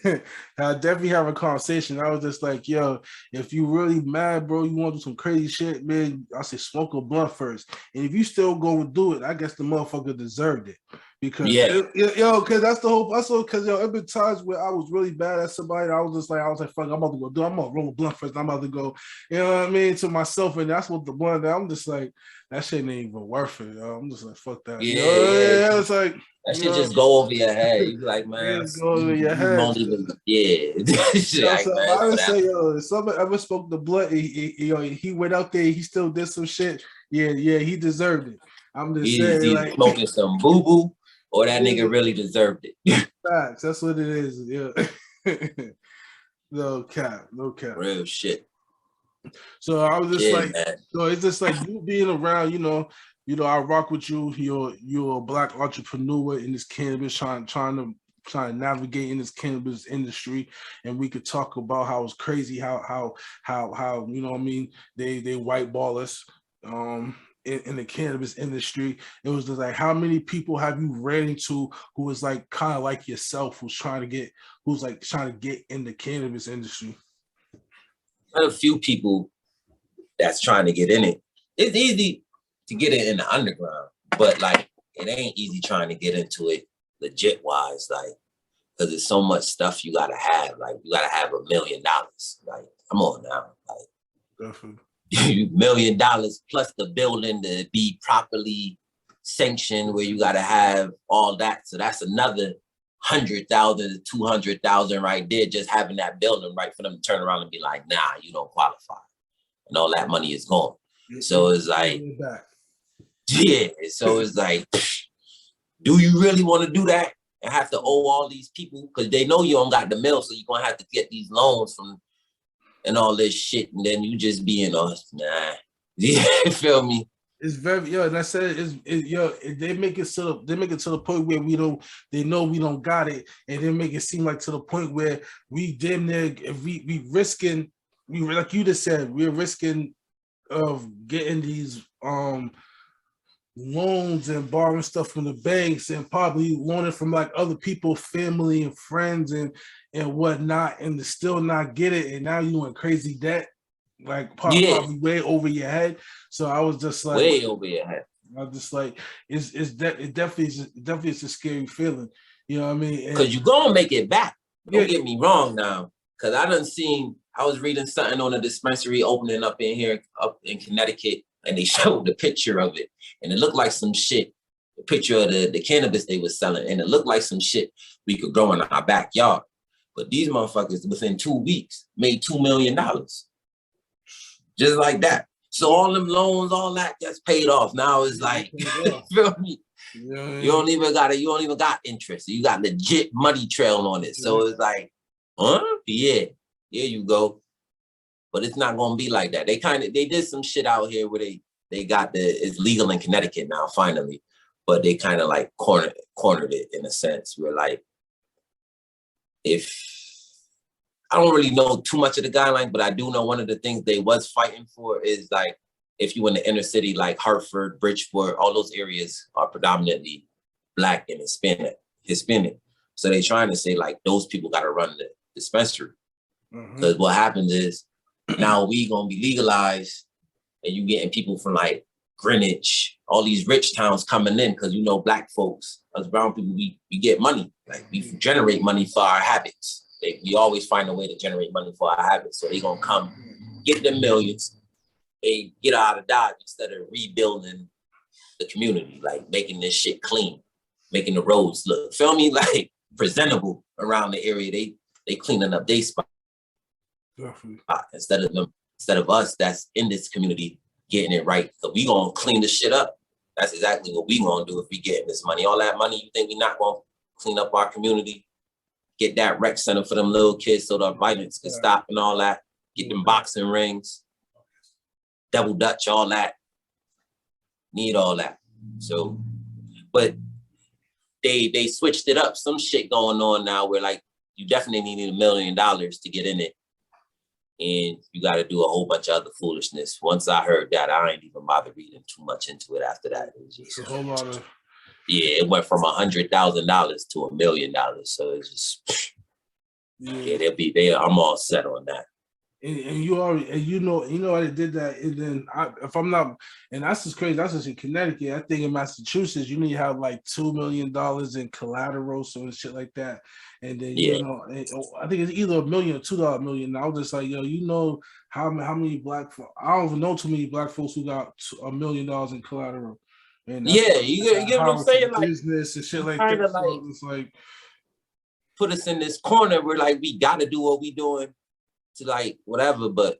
I definitely have a conversation. I was just like, yo, if you really mad, bro, you want to do some crazy shit, man, I say smoke a blunt first. And if you still go and do it, I guess the motherfucker deserved it. Because because that's the whole because there have been times where I was really bad at somebody. I was like, fuck, I'm about to go do. I'm gonna roll a blunt first. I'm about to go, you know what I mean, to myself, and that's what the blunt. I'm just like, that shit ain't even worth it. I'm just like, fuck that. Yeah. It's like that shit just go over your head. You be like, man, go over your head. Won't even, shit, like, so man, I would say, if someone ever spoke the blunt, he went out there, he still did some shit. Yeah, he deserved it. I'm just saying, he's like smoking some boo boo. Or that nigga really deserved it. Facts. That's what it is. Yeah. No cap. Real shit. So I was just like, man. so it's just like you being around, you know, I rock with you. You're a black entrepreneur in this cannabis, trying to navigate in this cannabis industry, and we could talk about how it's crazy, how you know what I mean, they whiteball us. In the cannabis industry, it was just like, how many people have you ran into who is like kind of like yourself, who's trying to get in the cannabis industry? A few people that's trying to get in it. It's easy to get it in the underground, but like it ain't easy trying to get into it legit wise, like because there's so much stuff you gotta have. Like you gotta have $1 million. Like come on now, like. Definitely. $1 million plus the building to be properly sanctioned, where you got to have all that. So that's another 100,000 to 200,000 right there, just having that building, right, for them to turn around and be like, nah, you don't qualify, and all that money is gone. So it's like, yeah. So it's like, do you really want to do that and have to owe all these people because they know you don't got the mill, so you're gonna have to get these loans from. And all this shit, and then you just being nah. You feel me? It's very and I said they make it to the point where they know we don't got it, and they make it seem like to the point where we damn near we risking, like you just said, we're risking of getting these loans and borrowing stuff from the banks and probably loaning from like other people, family and friends and whatnot, and to still not get it, and now you in crazy debt, like probably way over your head. So I was just like, way over your head. I was just like, it definitely is a scary feeling. You know what I mean? Because you're gonna make it back. Don't get me wrong now. Because I was reading something on a dispensary opening up in Connecticut, and they showed the picture of it, and it looked like some shit a picture of the cannabis they was selling, and it looked like some shit we could grow in our backyard. But these motherfuckers, within 2 weeks, made $2 million. Just like that. So all them loans, all that gets paid off. Now it's like, you feel me? Yeah. You don't even got interest. You got legit money trail on it. So it's like, huh? Yeah, here you go. But it's not gonna be like that. They did some shit out here where they got it's legal in Connecticut now, finally. But they kind of like cornered it in a sense. Where like, if I don't really know too much of the guidelines, but I do know one of the things they was fighting for is like, if you in the inner city, like Hartford, Bridgeport, all those areas are predominantly Black and Hispanic. So they trying to say like, those people got to run the dispensary. Because what happens is, now we gonna be legalized, and you getting people from like Greenwich, all these rich towns coming in, because you know Black folks, us brown people, we get money. Like, we generate money for our habits. We always find a way to generate money for our habits. So they gonna come get them millions, they get out of Dodge instead of rebuilding the community, like making this shit clean, making the roads look, feel me, like presentable around the area. They cleaning up their spot. Instead of us that's in this community getting it right. So we gonna clean the shit up. That's exactly what we gonna do if we get this money. All that money, you think we not gonna clean up our community? Get that rec center for them little kids so the violence can stop and all that. Get them boxing rings, double dutch, all that. Need all that. So, but they switched it up. Some shit going on now where like, you definitely need $1 million to get in it. And you got to do a whole bunch of other foolishness. Once I heard that, I ain't even bother reading too much into it after that. It was just, a whole lot of... Yeah, it went from $100,000 to $1 million. So it's just, I'm all set on that. And you already, and you know I did that. And then if I'm not, and that's just crazy. That's just in Connecticut. I think in Massachusetts, you need to have like $2 million in collateral, so and shit like that. And then you know, I think it's either $1 million or $2 million. I was just like, yo, you know how many Black folks? I don't even know too many Black folks who got $1 million in collateral. And you get what I'm saying, like business and shit like that. Like, so it's like, put us in this corner where like we got to do what we doing to like whatever, but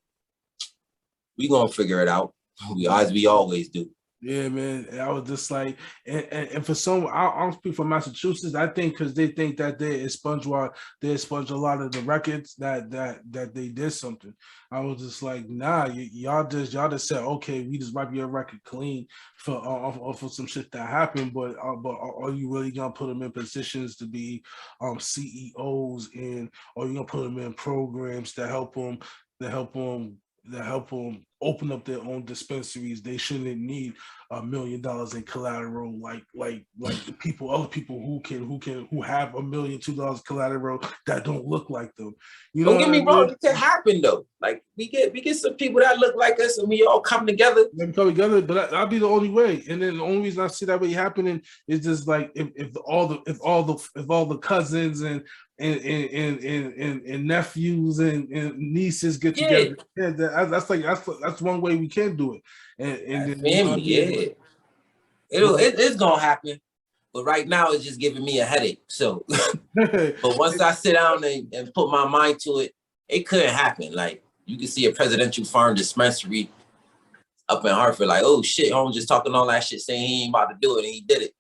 we gonna figure it out as we always do. Yeah, man. And I was just like, and for some, I don't speak for Massachusetts. I think because they think that they expunge a lot of the records that they did something. I was just like, nah, y'all just said, okay, we just wipe your record clean for some shit that happened. But are you really gonna put them in positions to be CEOs, and are you gonna put them in programs to help them open up their own dispensaries? They shouldn't need $1 million in collateral like the other people who have $1 million, $2 collateral that don't look like them. You know, don't get me wrong, it can happen though. Like we get some people that look like us, and we all come together. But that'll be the only way. And then the only reason I see that way happening is just like if all the cousins and nephews and nieces get together. Yeah, that's one way we can do it. And then, family, it's gonna happen. But right now it's just giving me a headache. So but once I sit down and put my mind to it, it couldn't happen. Like you can see a Presidential Pharm dispensary up in Hartford, like, oh shit, I'm just talking all that shit saying he ain't about to do it, and he did it.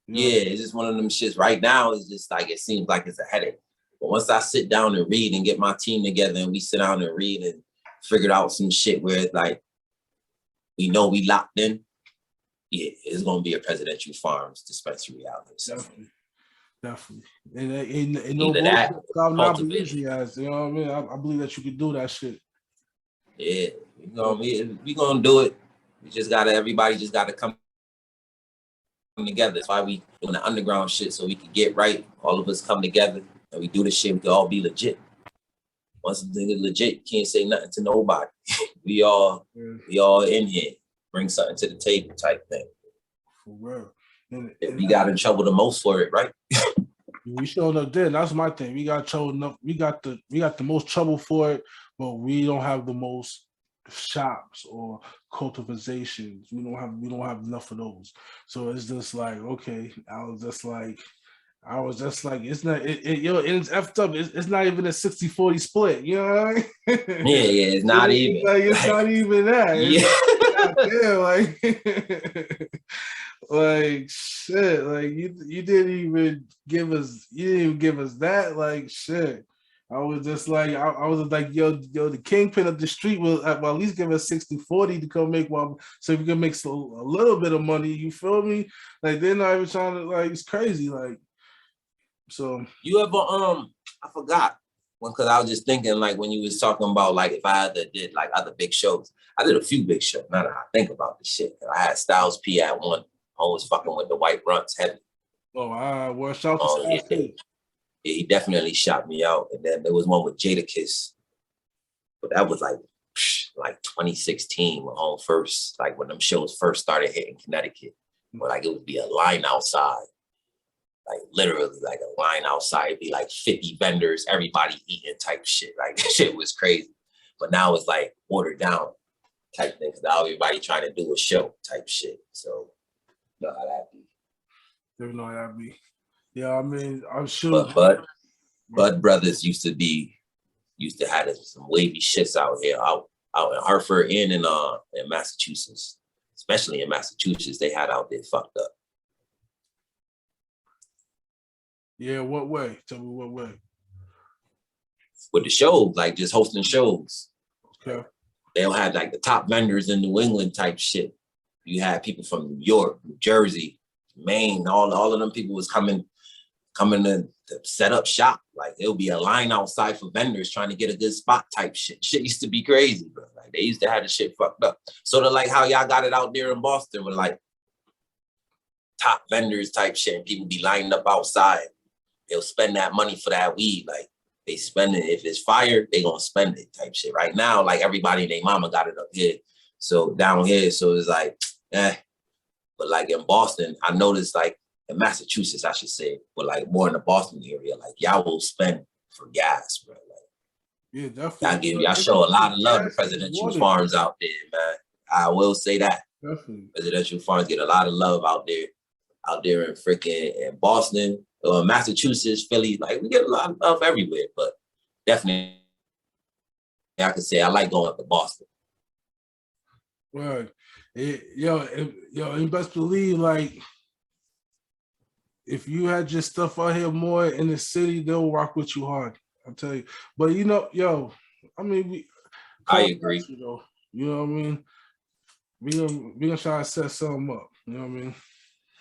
It's just one of them shits. Right now, it's just like, it seems like it's a headache. But once I sit down and read and get my team together and we sit down and read and figured out some shit where it's like, we know we locked in, it's going to be a Presidential Pharms dispensary out there. So. Definitely. And either that, you know what I mean? I believe that you can do that shit. Yeah, we gonna do it. Everybody just gotta come together. That's why we doing the underground shit, so we can get right. All of us come together and we do this shit. We can all be legit. Once the thing is legit, you can't say nothing to nobody. we all in here. Bring something to the table type thing. For real. If we got in trouble the most for it, right? We showed up there. That's my thing. We got trouble enough. We got the most trouble for it, but we don't have the most shops or cultivations. We don't have enough of those. So it's just like, okay, I was just like, it's not, it's effed up. It's not even a 60-40 split. You know what I mean? Yeah, it's not even. It's not even that. Yeah. Like, like shit. Like you didn't even give us that. Like shit. I was just like, I was like, yo, the kingpin of the street will at least give us 60-40 to come make one, so we can make a little bit of money. You feel me? Like they're not even trying to, like, it's crazy. Like, so You ever I forgot because I was just thinking, like, when you was talking about, like, if I ever did like other big shows. I did a few big shows. Now that I think about this shit, I had Styles P at one. I was fucking with the White Runts heavy. Well, shout out to Styles P. Yeah, he definitely shot me out. And then there was one with Jadakiss, but that was like 2016 when them shows first started hitting Connecticut. But like it would be a line outside, like literally like a line outside. It'd be like 50 vendors, everybody eating type shit. Like that shit was crazy. But now it's like watered down type thing. Cause now everybody trying to do a show type shit. So you know how that be. You know how that be. Yeah, I mean, I'm sure. Bud Brothers used to have some wavy shits out here, out in Hartford and in Massachusetts. Especially in Massachusetts, they had out there fucked up. Yeah, what way? Tell me what way. With the shows, like just hosting shows. Okay. They don't have like the top vendors in New England type shit. You had people from New York, New Jersey, Maine, all of them people was coming to set up shop. Like it'll be a line outside for vendors trying to get a good spot type shit. Shit used to be crazy, bro. Like they used to have the shit fucked up. Sort of like how y'all got it out there in Boston with like top vendors type shit and people be lined up outside. They'll spend that money for that weed. Like they spend it. If it's fire, they gonna spend it type shit. Right now, like everybody and their mama got it up here. So down here, so it's like, But like in Boston, I noticed like in Massachusetts, I should say, but like more in the Boston area, like y'all will spend for gas, bro. Like, yeah, definitely. Y'all show a lot of love to Presidential Pharms out there, man. I will say that. Definitely. Presidential Pharms get a lot of love out there in freaking in Boston, Massachusetts, Philly. Like we get a lot of love everywhere, but definitely I could say I like going to Boston. Right. You best believe, like, if you had your stuff out here more in the city, they'll rock with you hard. I'll tell you. But I mean, I agree. You know what I mean? We gonna try to set something up. You know what I mean?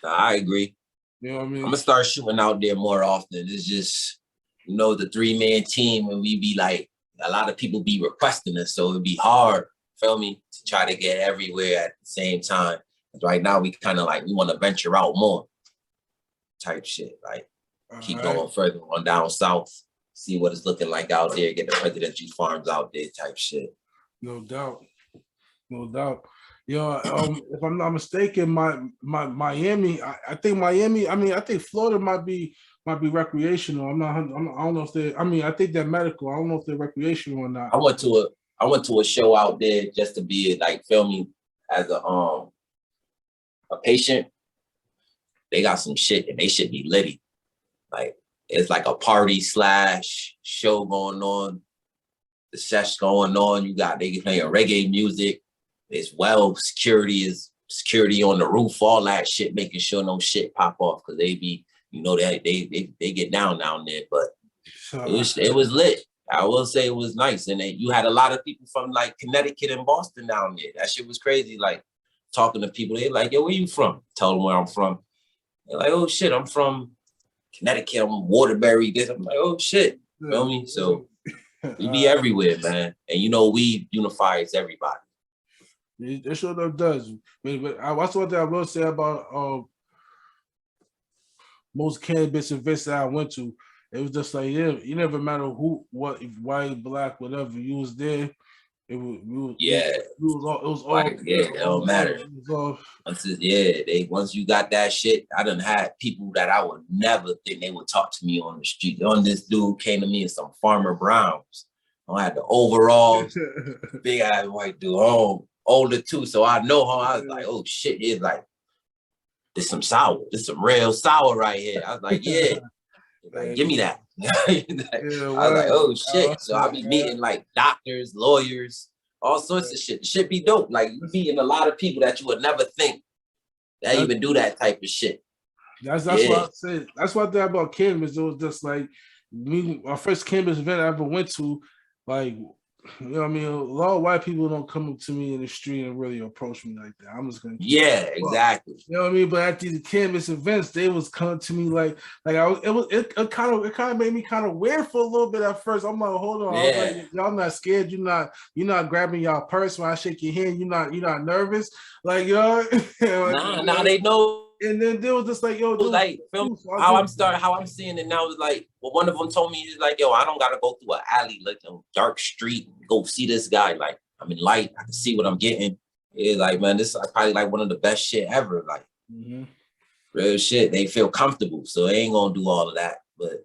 I agree. You know what I mean? I'm gonna start shooting out there more often. It's just, the 3-man team, and we be like, a lot of people be requesting us, so it'd be hard, feel me, to try to get everywhere at the same time. Right now, we kind of like, we want to venture out more type shit, like keep going further on down south, see what it's looking like out there, get the Presidential Pharms out there type shit. No doubt. If I'm not mistaken, Miami, I think Miami, I think Florida might be recreational. I don't know if they, I think they're medical. I don't know if they're recreational or not. I went to a show out there just to be like, feel me, as a patient. They got some shit and they should be litty. Like it's like a party / show going on. The sesh going on. They playing reggae music. It's security on the roof, all that shit, making sure no shit pop off because they be, they get down there. But it was lit. I will say it was nice. And you had a lot of people from like Connecticut and Boston down there. That shit was crazy. Like talking to people, they're like, yo, where you from? Tell them where I'm from. They're like, oh shit, I'm from Connecticut, I'm Waterbury. This. I'm like, oh shit. You feel me? So we be everywhere, man. And weed unifies everybody. It sure enough does. But that's one thing I will say about most cannabis events that I went to. It was just like, you never matter who, what, if white, black, whatever, you was there. It was all. It don't matter. Once you got that shit, I done had people that I would never think they would talk to me on the street. This dude came to me in some Farmer Browns. I had the overalls, big ass white dude, older too. So I know him. I was like, oh shit, he's like, this some sour. This some real sour right here. I was like, yeah. Like, give me that. I was like, oh shit. So I be meeting like doctors, lawyers, all sorts of shit. The shit be dope. Like you meeting a lot of people that you would never think that even do that type of shit. That's what I said. That's what I thought about cannabis. It was just like our first cannabis event I ever went to, like, you know what I mean? A lot of white people don't come up to me in the street and really approach me like that. I'm just gonna exactly. You know what I mean? But at these cannabis events, they was coming to me like I was it kind of made me kind of weird for a little bit at first. I'm like, hold on, I was like, y'all not scared, you're not grabbing y'all purse when I shake your hand, you're not nervous, like yo. Nah, they know. And then there was just like, yo, like how I'm seeing it now is like, well, one of them told me, he's like, yo, I don't gotta go through an alley, like a dark street, and go see this guy. Like, I'm in light, I can see what I'm getting. Yeah, like, man, this is probably like one of the best shit ever. Like, real shit. They feel comfortable, so they ain't gonna do all of that. But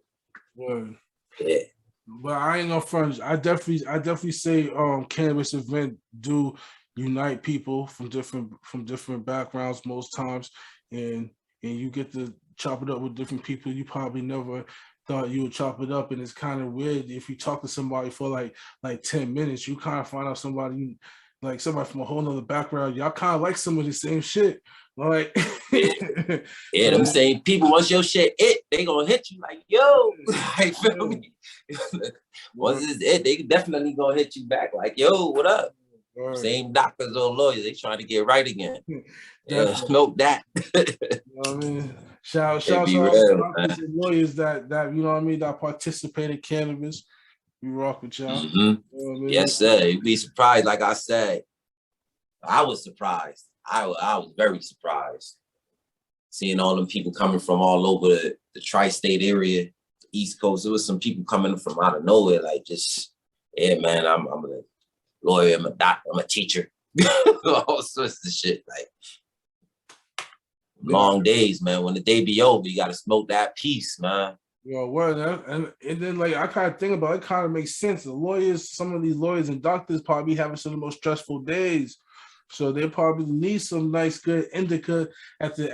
yeah. But I ain't gonna front. I definitely say cannabis event do unite people from different backgrounds most times, and you get to chop it up with different people you probably never thought you would chop it up. And it's kind of weird if you talk to somebody for like 10 minutes, you kind of find out somebody from a whole nother background. Y'all kind of like some of the same shit. Like them same people, once your shit they gonna hit you like, yo, like, feel me? Once it's they definitely gonna hit you back like, yo, what up? Same doctors or lawyers, they trying to get right again. Smoke that. You know what I mean? Shout out to doctors and lawyers that you know what I mean, that participate in cannabis. We rock with y'all. You know I mean? Yes, sir. You'd be surprised. Like I said, I was surprised. I was very surprised seeing all them people coming from all over the tri-state area, the East Coast. There was some people coming from out of nowhere, like just, yeah, man, I'm a lawyer, I'm a doctor, I'm a teacher, all sorts of shit. Like long days, man. When the day be over, you gotta smoke that piece, man. Yo, word, and then like I kind of think about it, kind of makes sense. The lawyers, some of these lawyers and doctors probably having some of the most stressful days. So they probably need some nice, good indica at the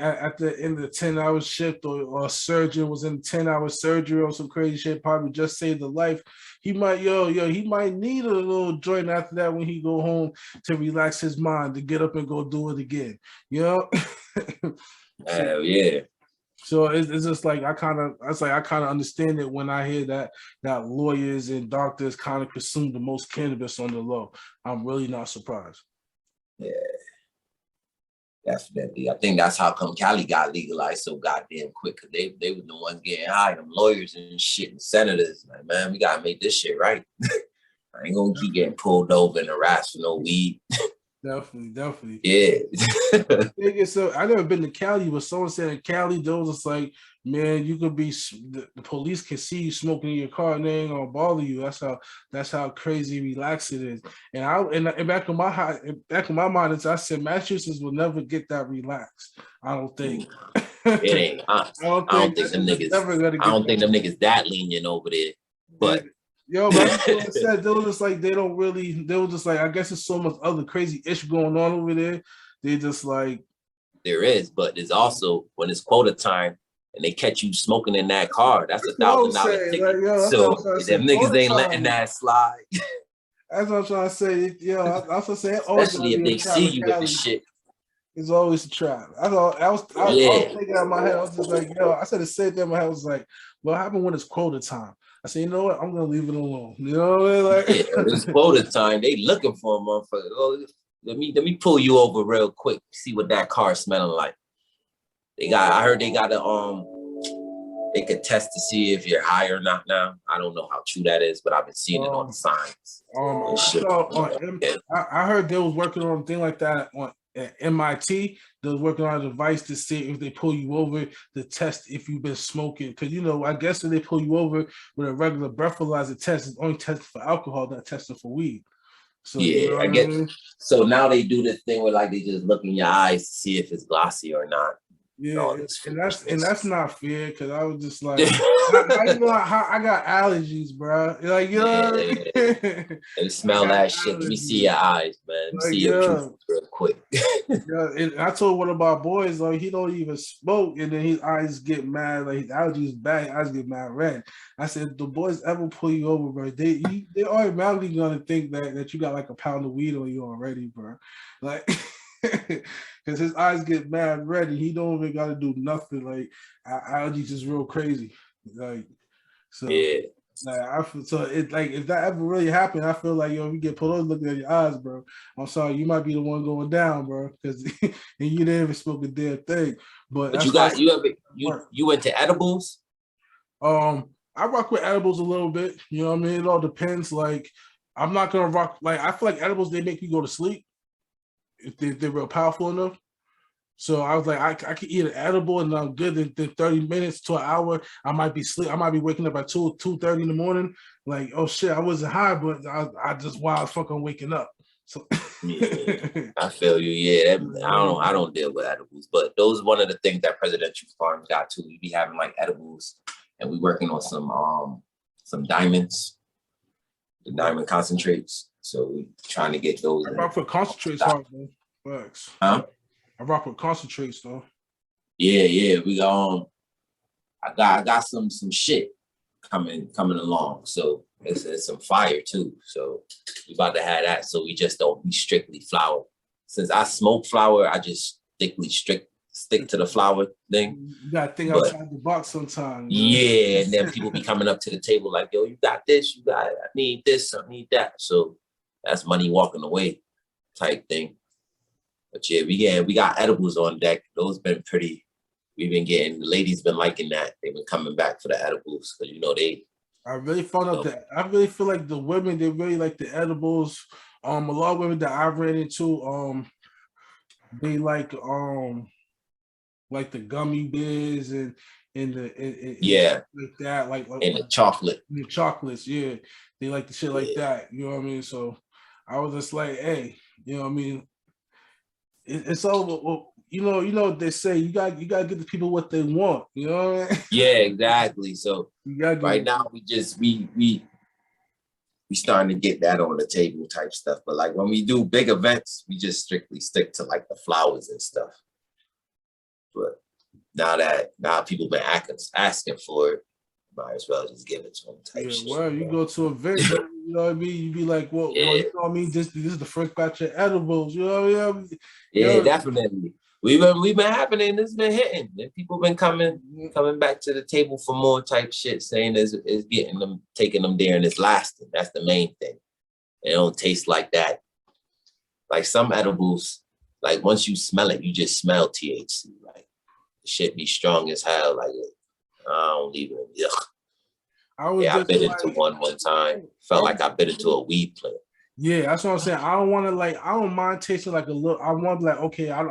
end of the 10-hour shift, or a surgeon was in 10-hour surgery or some crazy shit, probably just saved the life. He might, he might need a little joint after that when he go home to relax his mind, to get up and go do it again. You know? Hell yeah. So it's just like I kind of understand it when I hear that lawyers and doctors kind of consume the most cannabis on the low. I'm really not surprised. Yeah, definitely. I think that's how come Cali got legalized so goddamn quick, because they were the ones getting high, them lawyers and shit and senators. Like, man, we gotta make this shit right. I ain't gonna keep getting pulled over and harassed for no weed. Definitely. Yeah. So I never been to Cali, but someone said in Cali, they was just like, man, you could be, the police can see you smoking in your car and they ain't gonna bother you. That's how crazy relaxed it is. And back in my mind, I said Massachusetts will never get that relaxed. I don't think. It ain't. I don't think them niggas that lenient over there. But yo, but that's what I said. They were just like, they were just like, I guess there's so much other crazy ish going on over there. They just like, there is, but there's also, when it's quota time and they catch you smoking in that car, that's $1,000 ticket. Like, yo, so them niggas ain't letting that slide. That's what I'm trying to say. Yo, I was gonna say, especially if they see you with the shit. It's always a trap. I was thinking out of my head. I was just like, yo, I said the same thing in my head. I was like, what happened when it's quota time? I said, you know what? I'm gonna leave it alone. You know what I mean? Like, it's quota time. They looking for a motherfucker. Oh, let me pull you over real quick. See what that car smelling like. I heard they got they could test to see if you're high or not now. I don't know how true that is, but I've been seeing it on the signs. I heard they was working on a thing like that at MIT. They was working on a device to see if they pull you over to test if you've been smoking. Because, I guess if they pull you over with a regular breathalyzer test, it's only testing for alcohol, not testing for weed. So, yeah, I get. So now they do this thing where like they just look in your eyes to see if it's glossy or not. Yeah, all this and that's foolishness. not fair because I was just like, now you know how I got allergies, bro. Like you know, Yeah, let me I smell got that shit. Let me see allergies. your eyes, man. Let me Like see your yeah, pupils real quick. yeah. And I told one of my boys like he don't even smoke, and then his eyes get mad. Like his allergies bad, eyes get mad red. I said, if the boys ever pull you over, bro, they automatically gonna think that you got like a pound of weed on you already, bro. Like. Because his eyes get mad red and he don't even got to do nothing. Like allergies is real crazy. Like so, Yeah, like I feel so it like if that ever really happened, I feel like yo, you get pulled over looking at your eyes, bro. I'm sorry, you might be the one going down, bro, because and you didn't even smoke a damn thing. But but that's why you went to edibles? I rock with edibles a little bit. You know what I mean? It all depends. Like I'm not gonna rock. Like I feel like edibles they make you go to sleep if they're real powerful enough. So I was like, I could eat an edible and I'm good in 30 minutes to an hour. I might be sleep. I might be waking up at 2:30 in the morning. Like, oh shit, I wasn't high, but I just wild fucking waking up. So Yeah, I feel you. Yeah, I don't deal with edibles, but those are one of the things that Presidential Farms got too. We be having like edibles, and we working on some diamonds, the diamond concentrates. So we trying to get those. I rock with concentrates Stop. hard, man. Facts. Huh? I rock with concentrates though. Yeah. We I got some shit coming along. So it's some fire too. So we about to have that. So we just don't be strictly flour. Since I smoke flour, I just stick to the flour thing. You gotta think But outside the box sometimes, man. yeah, and then people be coming up to the table like, yo, you got this, I need this, I need that. So that's money walking away type thing. But yeah, we got edibles on deck. Those been pretty. We've been getting the ladies been liking that. They've been coming back for the edibles because they. I really found out that I really feel like the women they really like the edibles. A lot of women that I ran into, they like the gummy bears and Yeah, like that, and the chocolate. the chocolates. Yeah, they like the shit like Yeah, that. You know what I mean? So I was just like, hey, you know what I mean? It's all well, you know what they say. You got to give the people what they want. You know what I mean? yeah, exactly. So You gotta give right now we just we starting to get that on the table type stuff. But like when we do big events, we just strictly stick to like the flowers and stuff. But now people been asking for it, might as well just give it to them type Yeah, shit. well, you go to events, you know what I mean? You be like, well, Yeah. you know what I mean? This is the first batch of edibles, you know what I mean? Yeah, definitely. We've been happening. It's been hitting. And people been coming back to the table for more type shit, saying it's getting them, taking them there, and it's lasting. That's the main thing. It don't taste like that. Like some edibles, like once you smell it, you just smell THC. Like the shit be strong as hell. Like I don't even. Ugh. I was Yeah, I just bit like, into one time. Felt like I bit into a weed plant. yeah, that's what I'm saying. I don't want to like, I don't mind tasting like a little. I want to like, okay, I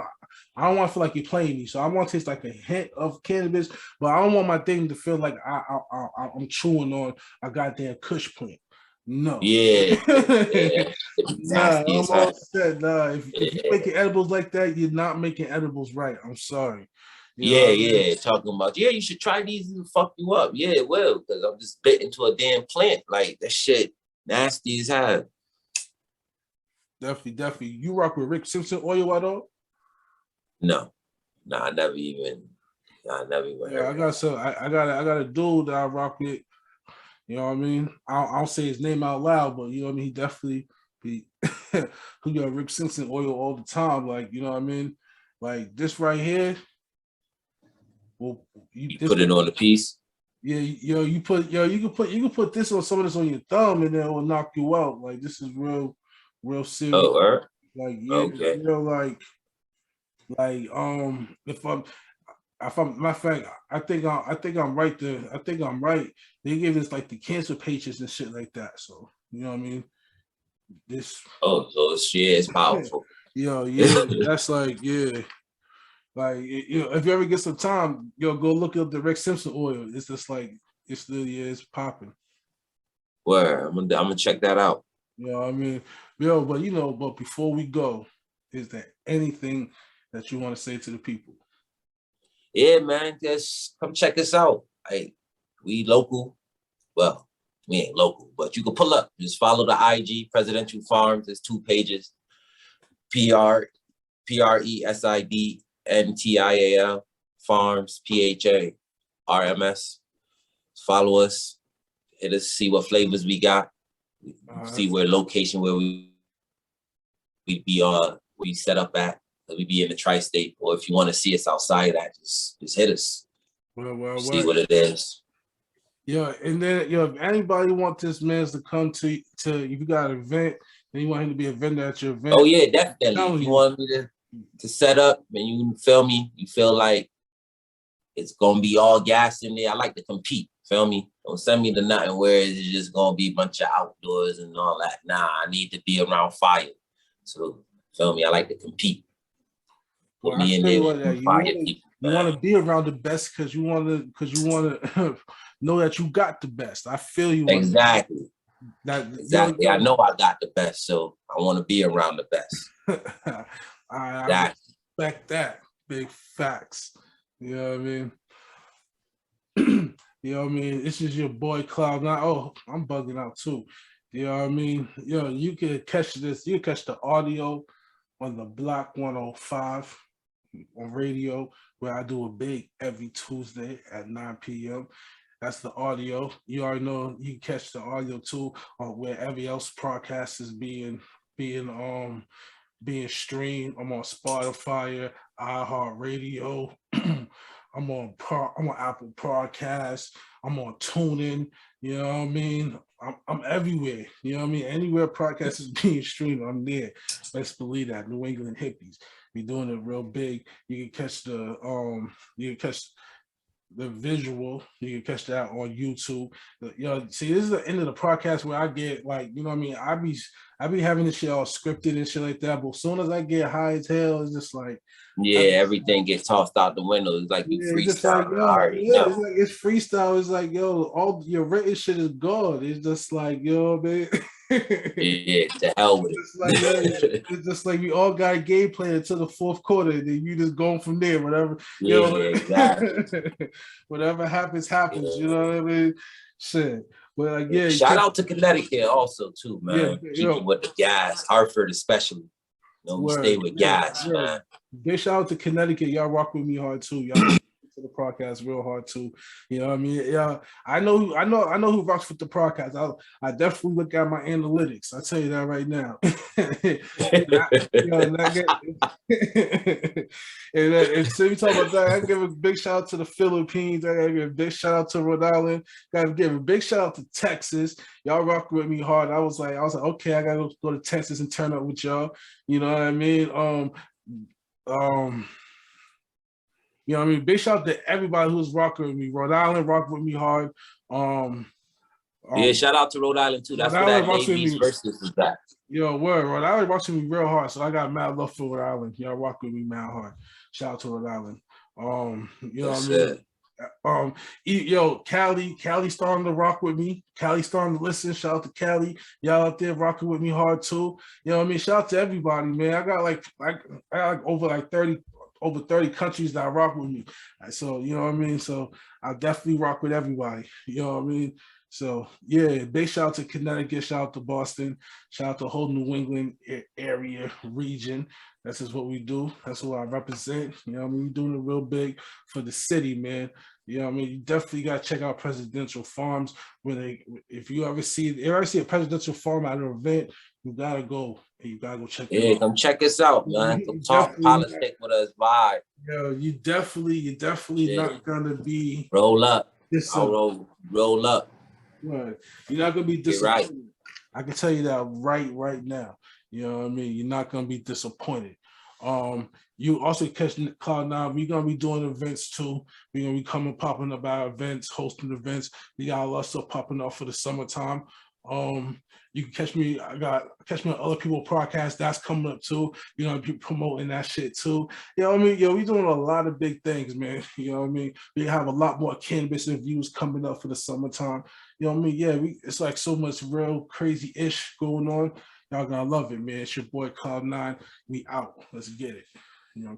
don't want to feel like you're playing me. So I want to taste like a hint of cannabis, but I don't want my thing to feel like I'm chewing on a goddamn Kush plant. No. Yeah, yeah. Nah, Nasty I'm as all hell. set. Nah, if you're Yeah. making edibles like that, you're not making edibles right. I'm sorry. You know Yeah, what I mean? yeah. Talking about, yeah, you should try these and fuck you up. Yeah, it will, because I'm just bit into a damn plant. Like that shit nasty as hell. Definitely. You rock with Rick Simpson oil at all? No, I never even Yeah, I heard of got so I got a dude that I rock with. You know what I mean? I don't say his name out loud, but you know what I mean. He definitely be who got Rick Simpson oil all the time. Like you know what I mean? Like this right here. Well, you put it on the piece. yeah, you can put this on some of this on your thumb and then it will knock you out. Like this is real serious. Oh, Like yeah, okay. if I'm matter of fact, I think I'm right there. I think I'm right. They give this like the cancer patients and shit like that. So you know what I mean? This Oh, so it's powerful. yeah, that's like yeah. Like if you ever get some time, go look up the Rick Simpson oil. It's just like it's still it's popping. Where I'm gonna check that out. You know what I mean? But but before we go, is there anything that you want to say to the people? Yeah, man, just come check us out. Like, we local. Well, we ain't local, but you can pull up. Just follow the IG, Presidential Pharms. There's 2 pages. PRESIDNTIAL Farms, PHARMS. Follow us. Hit us, see what flavors we got. See where location where we be set up at. We be in the tri-state, or if you want to see us outside that, just hit us. See what it is. Yeah, and then if anybody want this man's to come to if you got an event and you want him to be a vendor at your event. Oh yeah, definitely. If you want me to set up and you feel me, you feel like it's gonna be all gas in there. I like to compete. Feel me? Don't send me to nothing where it's just gonna be a bunch of outdoors and all that. Nah, I need to be around fire. So feel me? I like to compete. Put me in there with fire people. You want to be around the best because you want to know that you got the best. I feel you. Exactly. Exactly. I know I got the best, so I want to be around the best. I respect that. Big facts. You know what I mean? You know what I mean? This is your boy Cloud9. Oh, I'm bugging out too. You know what I mean? You can catch this. You can catch the audio on the Block 105 on radio, where I do a big every Tuesday at 9 p.m. That's the audio. You already know you can catch the audio too on wherever else podcast is being streamed. I'm on Spotify, iHeartRadio. I'm on Apple Podcasts. I'm on TuneIn. You know what I mean? I'm everywhere. You know what I mean? Anywhere podcast is being streamed, I'm there. Let's believe that. New England hippies. We doing it real big. You can catch the visual. You can catch that on YouTube. See, this is the end of the podcast where I get like, you know what I mean? I be having this shit all scripted and shit like that. But as soon as I get high as hell, it's just like, everything gets tossed out the window. It's like you freestyle. It's freestyle. It's like, all your written shit is gone. It's just like, man. Yeah, to hell with it. It's just like we all got a game plan until the fourth quarter, and then you just going from there. Whatever, exactly. Whatever happens. You know what I mean? Shit. But shout out to Connecticut also too, man. Keeping with the gas, Hartford especially. We stay with gas, man. Big shout out to Connecticut. Y'all rock with me hard too. Y'all to the podcast real hard too. You know what I mean? Yeah, I know who rocks with the podcast. I definitely look at my analytics. I tell you that right now. And so you talk about that, I give a big shout out to the Philippines. I gotta give a big shout out to Rhode Island. Gotta give a big shout out to Texas. Y'all rock with me hard. I was like, okay, I gotta go to Texas and turn up with y'all. You know what I mean? You know what I mean? Big shout out to everybody who's rocking with me. Rhode Island rock with me hard. Shout out to Rhode Island too. That's where that Navy's versus is at. Rhode Island rocks with me real hard. So I got mad love for Rhode Island. Y'all rock with me mad hard. Shout out to Rhode Island. You know what I mean? Cali starting to rock with me. Cali starting to listen. Shout out to Cali. Y'all out there rocking with me hard too. You know what I mean? Shout out to everybody, man. I got like over 30 countries that rock with me. So, you know what I mean? So I definitely rock with everybody. You know what I mean? So yeah, big shout out to Connecticut, shout out to Boston, shout out to the whole New England area region. That's just what we do. That's what I represent. You know what I mean? We're doing it real big for the city, man. You know what I mean? You definitely got to check out Presidential Pharms. If you ever see a Presidential Farm at an event, you got to go. You got to go check it out. Come check us out, man. Come talk politics with us, vibe. You definitely not going to be... Roll up. I'll roll up. Right. You're not going to be disappointed. Right. I can tell you that right now. You know what I mean? You're not going to be disappointed. You also catch Cloud9. We're going to be doing events too. We're going to be popping up our events, hosting events. We got a lot of stuff popping up for the summertime. You can catch me on other people's podcasts. That's coming up too. You know, be promoting that shit too. You know what I mean? We're doing a lot of big things, man. You know what I mean? We have a lot more cannabis reviews coming up for the summertime. You know what I mean? It's like so much real crazy-ish going on. Y'all gonna love it, man. It's your boy Cloud9. We out. Let's get it. You know,